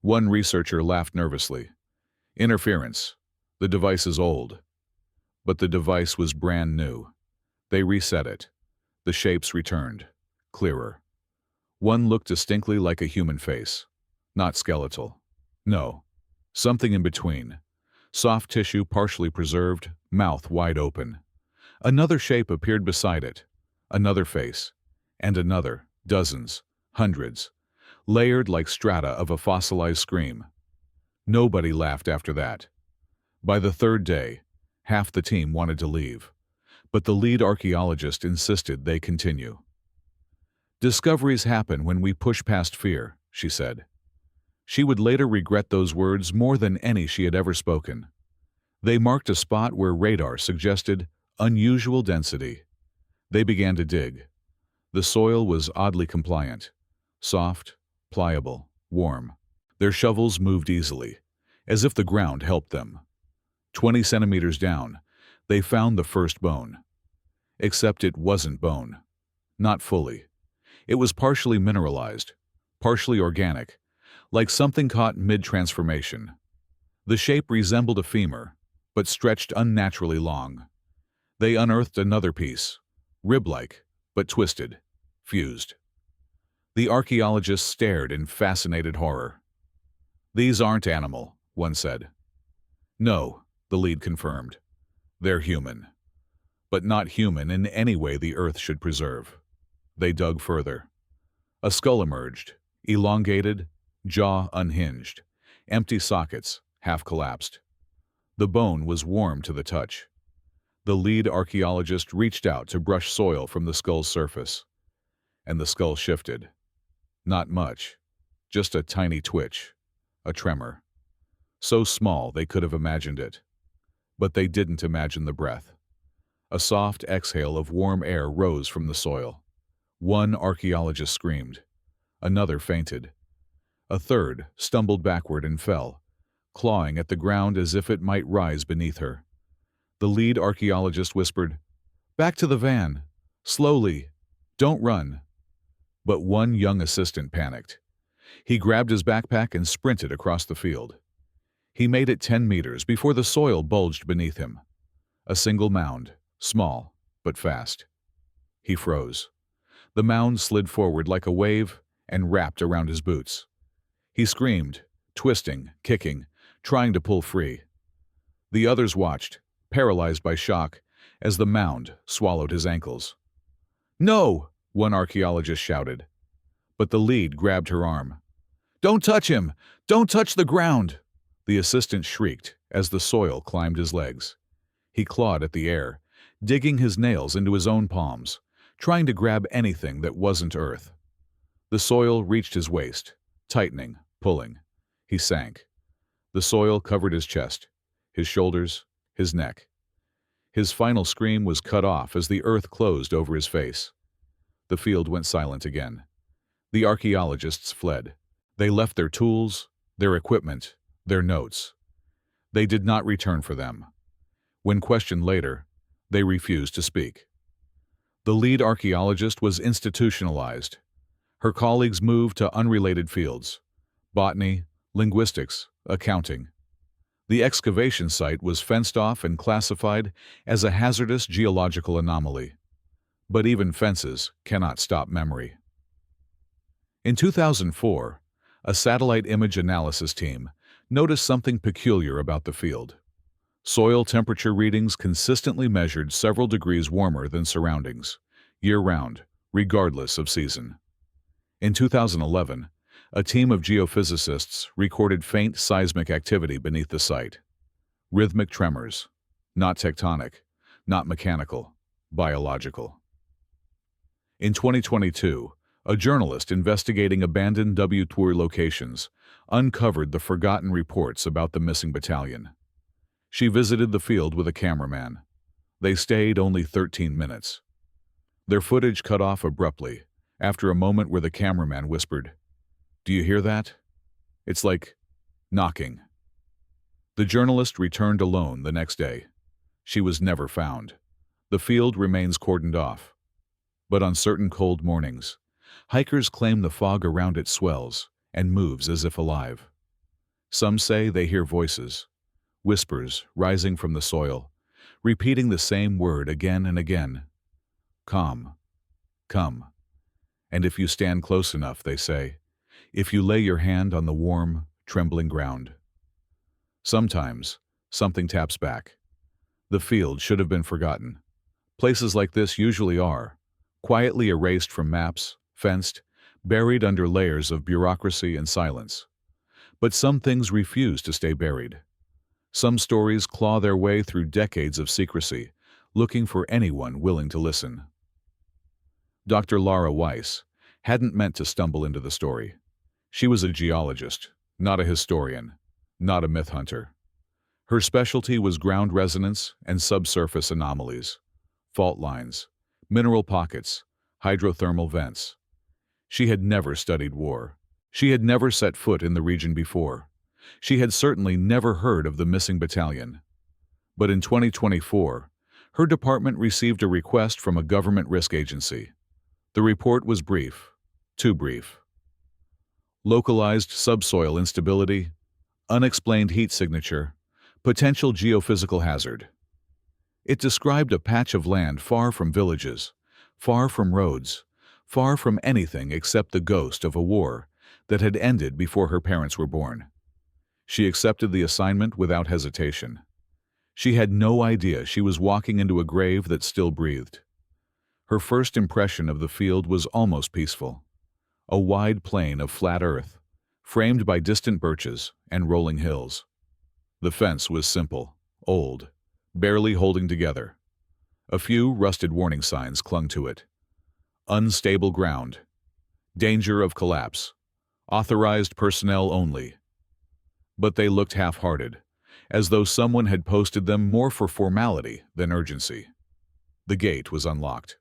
One researcher laughed nervously. "Interference. The device is old." But the device was brand new. They reset it. The shapes returned, clearer. One looked distinctly like a human face. Not skeletal. No. Something in between. Soft tissue partially preserved, mouth wide open. Another shape appeared beside it. Another face. And another, dozens, hundreds, layered like strata of a fossilized scream. Nobody laughed after that. By the third day, half the team wanted to leave, but the lead archaeologist insisted they continue. "Discoveries happen when we push past fear," she said. She would later regret those words more than any she had ever spoken. They marked a spot where radar suggested unusual density. They began to dig. The soil was oddly compliant, soft, pliable, warm. Their shovels moved easily, as if the ground helped them. 20 centimeters down, they found the first bone. Except it wasn't bone. Not fully. It was partially mineralized, partially organic, like something caught mid-transformation. The shape resembled a femur, but stretched unnaturally long. They unearthed another piece, rib-like, but twisted, fused. The archaeologists stared in fascinated horror. "These aren't animal," one said. "No," the lead confirmed. "They're human. But not human in any way the earth should preserve." They dug further. A skull emerged, elongated, jaw unhinged, empty sockets, half collapsed. The bone was warm to the touch. The lead archaeologist reached out to brush soil from the skull's surface, and the skull shifted. Not much, just a tiny twitch, a tremor. So small they could have imagined it. But they didn't imagine the breath. A soft exhale of warm air rose from the soil. One archaeologist screamed. Another fainted. A third stumbled backward and fell, clawing at the ground as if it might rise beneath her. The lead archaeologist whispered, "Back to the van. Slowly. Don't run." But one young assistant panicked. He grabbed his backpack and sprinted across the field. He made it 10 meters before the soil bulged beneath him. A single mound, small, but fast. He froze. The mound slid forward like a wave and wrapped around his boots. He screamed, twisting, kicking, trying to pull free. The others watched, paralyzed by shock, as the mound swallowed his ankles. "No!" one archaeologist shouted. But the lead grabbed her arm. "Don't touch him! Don't touch the ground!" The assistant shrieked as the soil climbed his legs. He clawed at the air, digging his nails into his own palms, trying to grab anything that wasn't earth. The soil reached his waist, tightening, pulling. He sank. The soil covered his chest, his shoulders, his neck. His final scream was cut off as the earth closed over his face. The field went silent again. The archaeologists fled. They left their tools, their equipment, their notes. They did not return for them. When questioned later, they refused to speak. The lead archaeologist was institutionalized. Her colleagues moved to unrelated fields: botany, linguistics, accounting. The excavation site was fenced off and classified as a hazardous geological anomaly. But even fences cannot stop memory. In 2004, a satellite image analysis team noticed something peculiar about the field. Soil temperature readings consistently measured several degrees warmer than surroundings, year-round, regardless of season. In 2011, a team of geophysicists recorded faint seismic activity beneath the site. Rhythmic tremors, not tectonic, not mechanical, biological. In 2022, a journalist investigating abandoned WWII locations uncovered the forgotten reports about the missing battalion. She visited the field with a cameraman. They stayed only 13 minutes. Their footage cut off abruptly, after a moment where the cameraman whispered, "Do you hear that? It's like knocking." The journalist returned alone the next day. She was never found. The field remains cordoned off. But on certain cold mornings, hikers claim the fog around it swells and moves as if alive. Some say they hear voices, whispers rising from the soil, repeating the same word again and again. "Come, come." And if you stand close enough, they say, if you lay your hand on the warm, trembling ground. Sometimes, something taps back. The field should have been forgotten. Places like this usually are, quietly erased from maps, fenced, buried under layers of bureaucracy and silence. But some things refuse to stay buried. Some stories claw their way through decades of secrecy, looking for anyone willing to listen. Dr. Laura Weiss hadn't meant to stumble into the story. She was a geologist, not a historian, not a myth hunter. Her specialty was ground resonance and subsurface anomalies, fault lines, mineral pockets, hydrothermal vents. She had never studied war. She had never set foot in the region before. She had certainly never heard of the missing battalion. But in 2024, her department received a request from a government risk agency. The report was brief, too brief. Localized subsoil instability, unexplained heat signature, potential geophysical hazard. It described a patch of land far from villages, far from roads, far from anything except the ghost of a war that had ended before her parents were born. She accepted the assignment without hesitation. She had no idea she was walking into a grave that still breathed. Her first impression of the field was almost peaceful. A wide plain of flat earth, framed by distant birches and rolling hills. The fence was simple, old, barely holding together. A few rusted warning signs clung to it. Unstable ground. Danger of collapse. Authorized personnel only. But they looked half-hearted, as though someone had posted them more for formality than urgency. The gate was unlocked.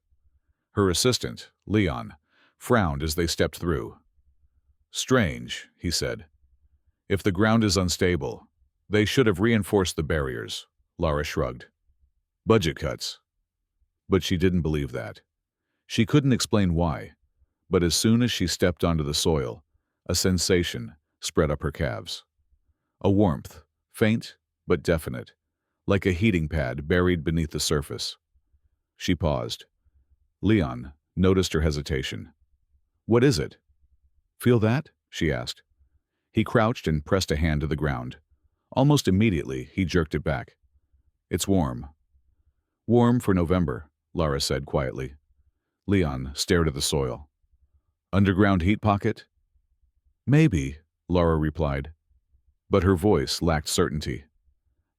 Her assistant, Leon, frowned as they stepped through. "Strange," he said. "If the ground is unstable, they should have reinforced the barriers," Laura shrugged. "Budget cuts." But she didn't believe that. She couldn't explain why, but as soon as she stepped onto the soil, a sensation spread up her calves. A warmth, faint but definite, like a heating pad buried beneath the surface. She paused. Leon, noticed her hesitation. "What is it?" "Feel that?" she asked. He crouched and pressed a hand to the ground. Almost immediately, he jerked it back. "It's warm." "Warm for November," Lara said quietly. Leon stared at the soil. "Underground heat pocket?" "Maybe," Lara replied. But her voice lacked certainty.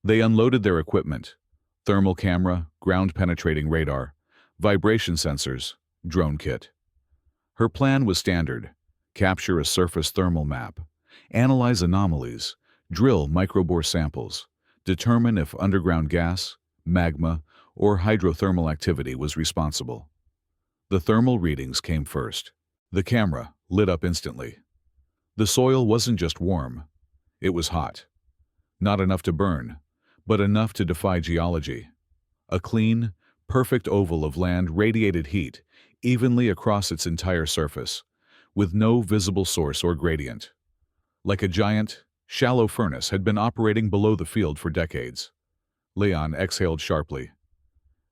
They unloaded their equipment: thermal camera, ground-penetrating radar, vibration sensors, drone kit. Her plan was standard: capture a surface thermal map, analyze anomalies, drill microbore samples, determine if underground gas, magma, or hydrothermal activity was responsible. The thermal readings came first. The camera lit up instantly. The soil wasn't just warm, it was hot. Not enough to burn, but enough to defy geology. A clean, perfect oval of land radiated heat evenly across its entire surface, with no visible source or gradient. Like a giant, shallow furnace had been operating below the field for decades. Leon exhaled sharply.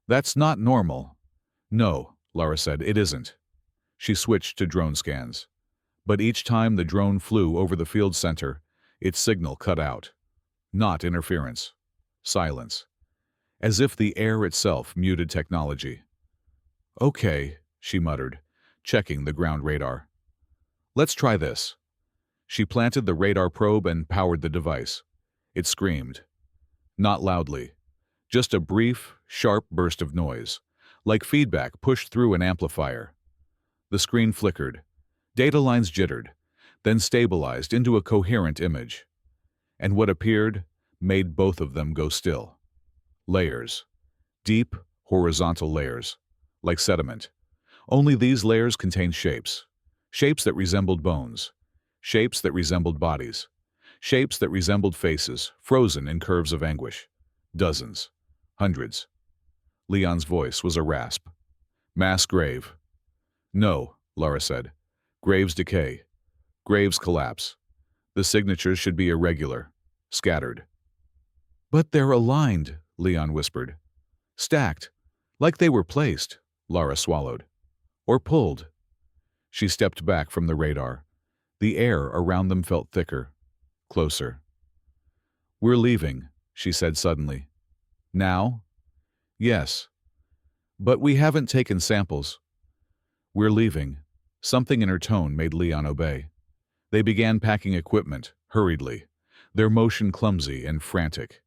"That's not normal." "No," Lara said, "it isn't." She switched to drone scans. But each time the drone flew over the field center, its signal cut out. Not interference. Silence. As if the air itself muted technology. "Okay," she muttered, checking the ground radar. "Let's try this." She planted the radar probe and powered the device. It screamed. Not loudly. Just a brief, sharp burst of noise, like feedback pushed through an amplifier. The screen flickered. Data lines jittered, then stabilized into a coherent image. And what appeared made both of them go still. Layers. Deep, horizontal layers. Like sediment. Only these layers contained shapes. Shapes that resembled bones. Shapes that resembled bodies. Shapes that resembled faces, frozen in curves of anguish. Dozens. Hundreds. Leon's voice was a rasp. "Mass grave." "No," Lara said. "Graves decay. Graves collapse. The signatures should be irregular. Scattered." "But they're aligned," Leon whispered. "Stacked. Like they were placed," Lara swallowed. "Or pulled." She stepped back from the radar. The air around them felt thicker. Closer. "We're leaving," she said suddenly. "Now?" "Yes. But we haven't taken samples." "We're leaving." Something in her tone made Leon obey. They began packing equipment, hurriedly, their motion clumsy and frantic.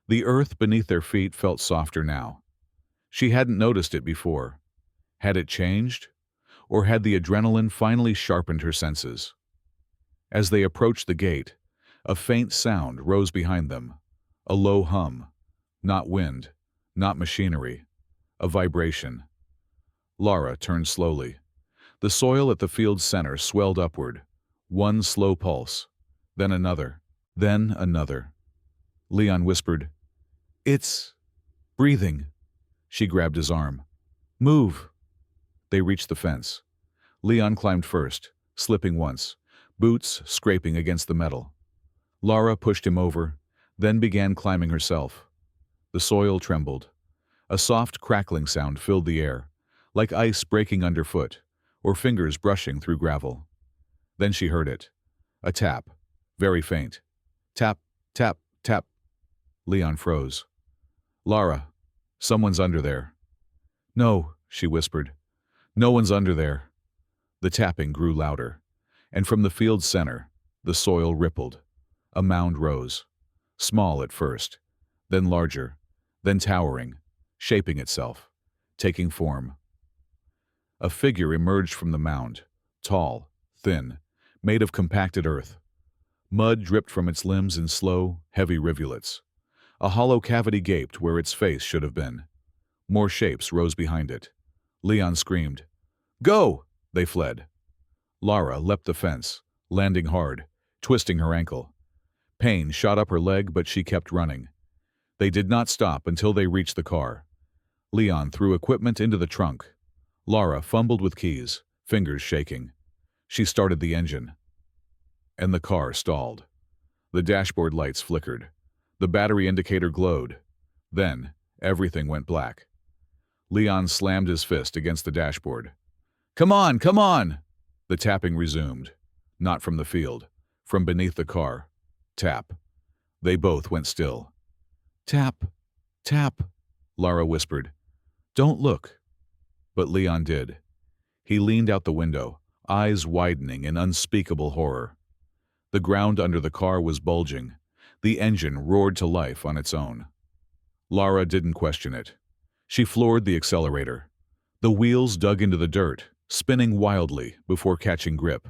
The earth beneath their feet felt softer now. She hadn't noticed it before. Had it changed? Or had the adrenaline finally sharpened her senses? As they approached the gate, a faint sound rose behind them. A low hum. Not wind, not machinery. A vibration. Lara turned slowly. The soil at the field's center swelled upward. One slow pulse. Then another. Then another. Leon whispered, "It's breathing." She grabbed his arm. "Move." They reached the fence. Leon climbed first, slipping once, boots scraping against the metal. Lara pushed him over, then began climbing herself. The soil trembled. A soft crackling sound filled the air, like ice breaking underfoot, or fingers brushing through gravel. Then she heard it. A tap, very faint. Tap, tap, tap. Leon froze. "Lara, someone's under there." "No," she whispered. "No one's under there." The tapping grew louder, and from the field's center, the soil rippled. A mound rose. Small at first, then larger, then towering, shaping itself, taking form. A figure emerged from the mound, tall, thin, made of compacted earth. Mud dripped from its limbs in slow, heavy rivulets. A hollow cavity gaped where its face should have been. More shapes rose behind it. Leon screamed. "Go!" They fled. Lara leapt the fence, landing hard, twisting her ankle. Pain shot up her leg, but she kept running. They did not stop until they reached the car. Leon threw equipment into the trunk. Lara fumbled with keys, fingers shaking. She started the engine. And the car stalled. The dashboard lights flickered. The battery indicator glowed. Then, everything went black. Leon slammed his fist against the dashboard. Come on, come on! The tapping resumed. Not from the field. From beneath the car. Tap. They both went still. Tap. Tap. Lara whispered. Don't look. But Leon did. He leaned out the window, eyes widening in unspeakable horror. The ground under the car was bulging. The engine roared to life on its own. Lara didn't question it. She floored the accelerator. The wheels dug into the dirt, spinning wildly before catching grip.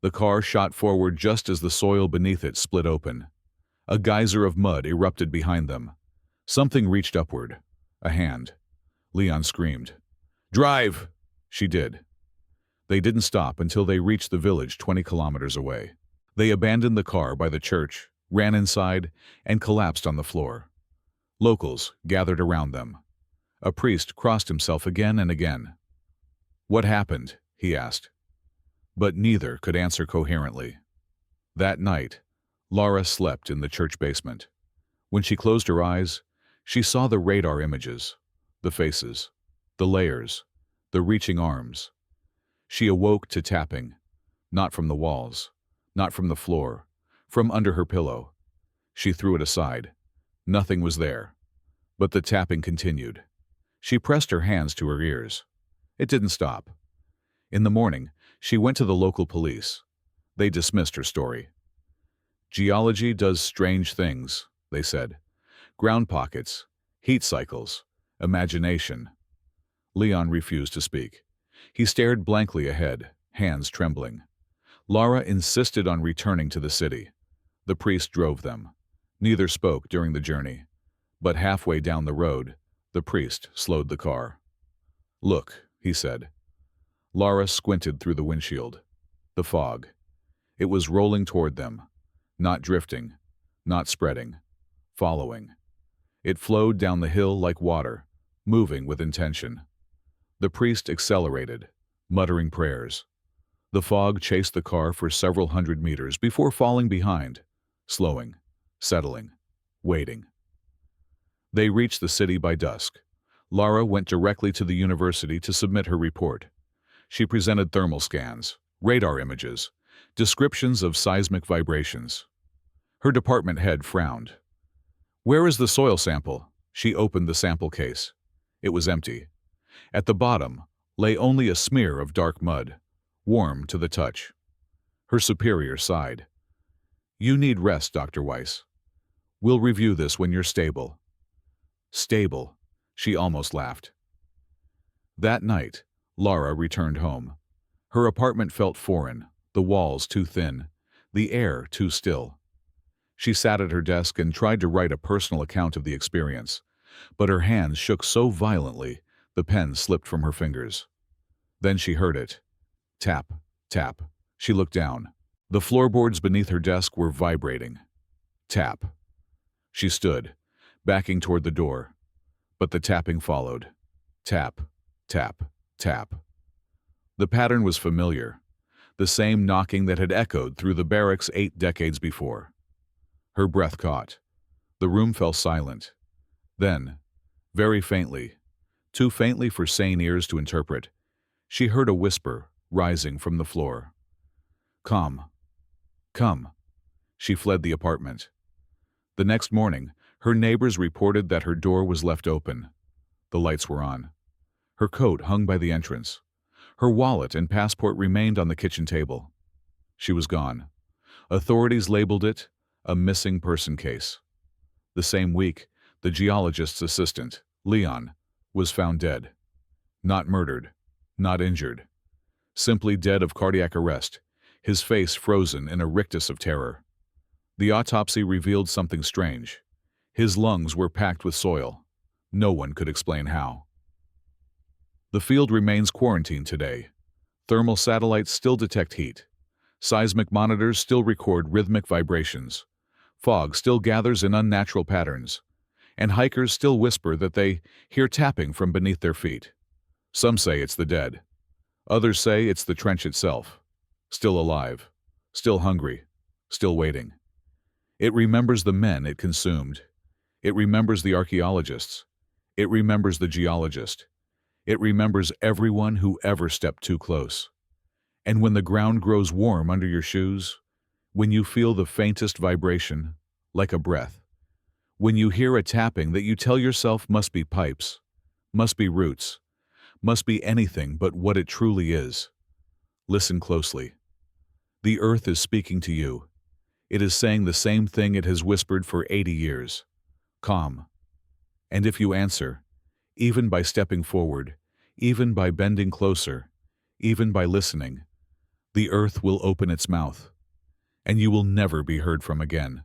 The car shot forward just as the soil beneath it split open. A geyser of mud erupted behind them. Something reached upward. A hand. Leon screamed. Drive! She did. They didn't stop until they reached the village 20 kilometers away. They abandoned the car by the church, ran inside, and collapsed on the floor. Locals gathered around them. A priest crossed himself again and again. What happened? He asked. But neither could answer coherently. That night, Lara slept in the church basement. When she closed her eyes, she saw the radar images, the faces, the layers, the reaching arms. She awoke to tapping, not from the walls, not from the floor, from under her pillow. She threw it aside. Nothing was there. But the tapping continued. She pressed her hands to her ears. It didn't stop. In the morning, she went to the local police. They dismissed her story. Geology does strange things, they said. Ground pockets, heat cycles, imagination. Leon refused to speak. He stared blankly ahead, hands trembling. Lara insisted on returning to the city. The priest drove them. Neither spoke during the journey. But halfway down the road, the priest slowed the car. Look, he said. Lara squinted through the windshield. The fog. It was rolling toward them. Not drifting, not spreading, following. It flowed down the hill like water, moving with intention. The priest accelerated, muttering prayers. The fog chased the car for several hundred meters before falling behind, slowing, settling, waiting. They reached the city by dusk. Lara went directly to the university to submit her report. She presented thermal scans, radar images, descriptions of seismic vibrations. Her department head frowned. Where is the soil sample? She opened the sample case. It was empty. At the bottom lay only a smear of dark mud, warm to the touch. Her superior sighed. You need rest, Dr. Weiss. We'll review this when you're stable. Stable, she almost laughed. That night, Lara returned home. Her apartment felt foreign, the walls too thin, the air too still. She sat at her desk and tried to write a personal account of the experience, but her hands shook so violently the pen slipped from her fingers. Then she heard it. Tap, tap. She looked down. The floorboards beneath her desk were vibrating. Tap. She stood, backing toward the door. But the tapping followed. Tap, tap, tap. The pattern was familiar, the same knocking that had echoed through the barracks 8 decades before. Her breath caught. The room fell silent. Then, very faintly, too faintly for sane ears to interpret, she heard a whisper rising from the floor. Come. Come. She fled the apartment. The next morning, her neighbors reported that her door was left open. The lights were on. Her coat hung by the entrance. Her wallet and passport remained on the kitchen table. She was gone. Authorities labeled it a missing person case. The same week, the geologist's assistant, Leon, was found dead. Not murdered, not injured. Simply dead of cardiac arrest, his face frozen in a rictus of terror. The autopsy revealed something strange. His lungs were packed with soil. No one could explain how. The field remains quarantined today. Thermal satellites still detect heat. Seismic monitors still record rhythmic vibrations. Fog still gathers in unnatural patterns. And hikers still whisper that they hear tapping from beneath their feet. Some say it's the dead. Others say it's the trench itself. Still alive. Still hungry. Still waiting. It remembers the men it consumed. It remembers the archaeologists. It remembers the geologist. It remembers everyone who ever stepped too close. And when the ground grows warm under your shoes, when you feel the faintest vibration, like a breath, when you hear a tapping that you tell yourself must be pipes, must be roots, must be anything but what it truly is, listen closely. The earth is speaking to you. It is saying the same thing it has whispered for 80 years. Calm. And if you answer, even by stepping forward, even by bending closer, even by listening, the earth will open its mouth, and you will never be heard from again.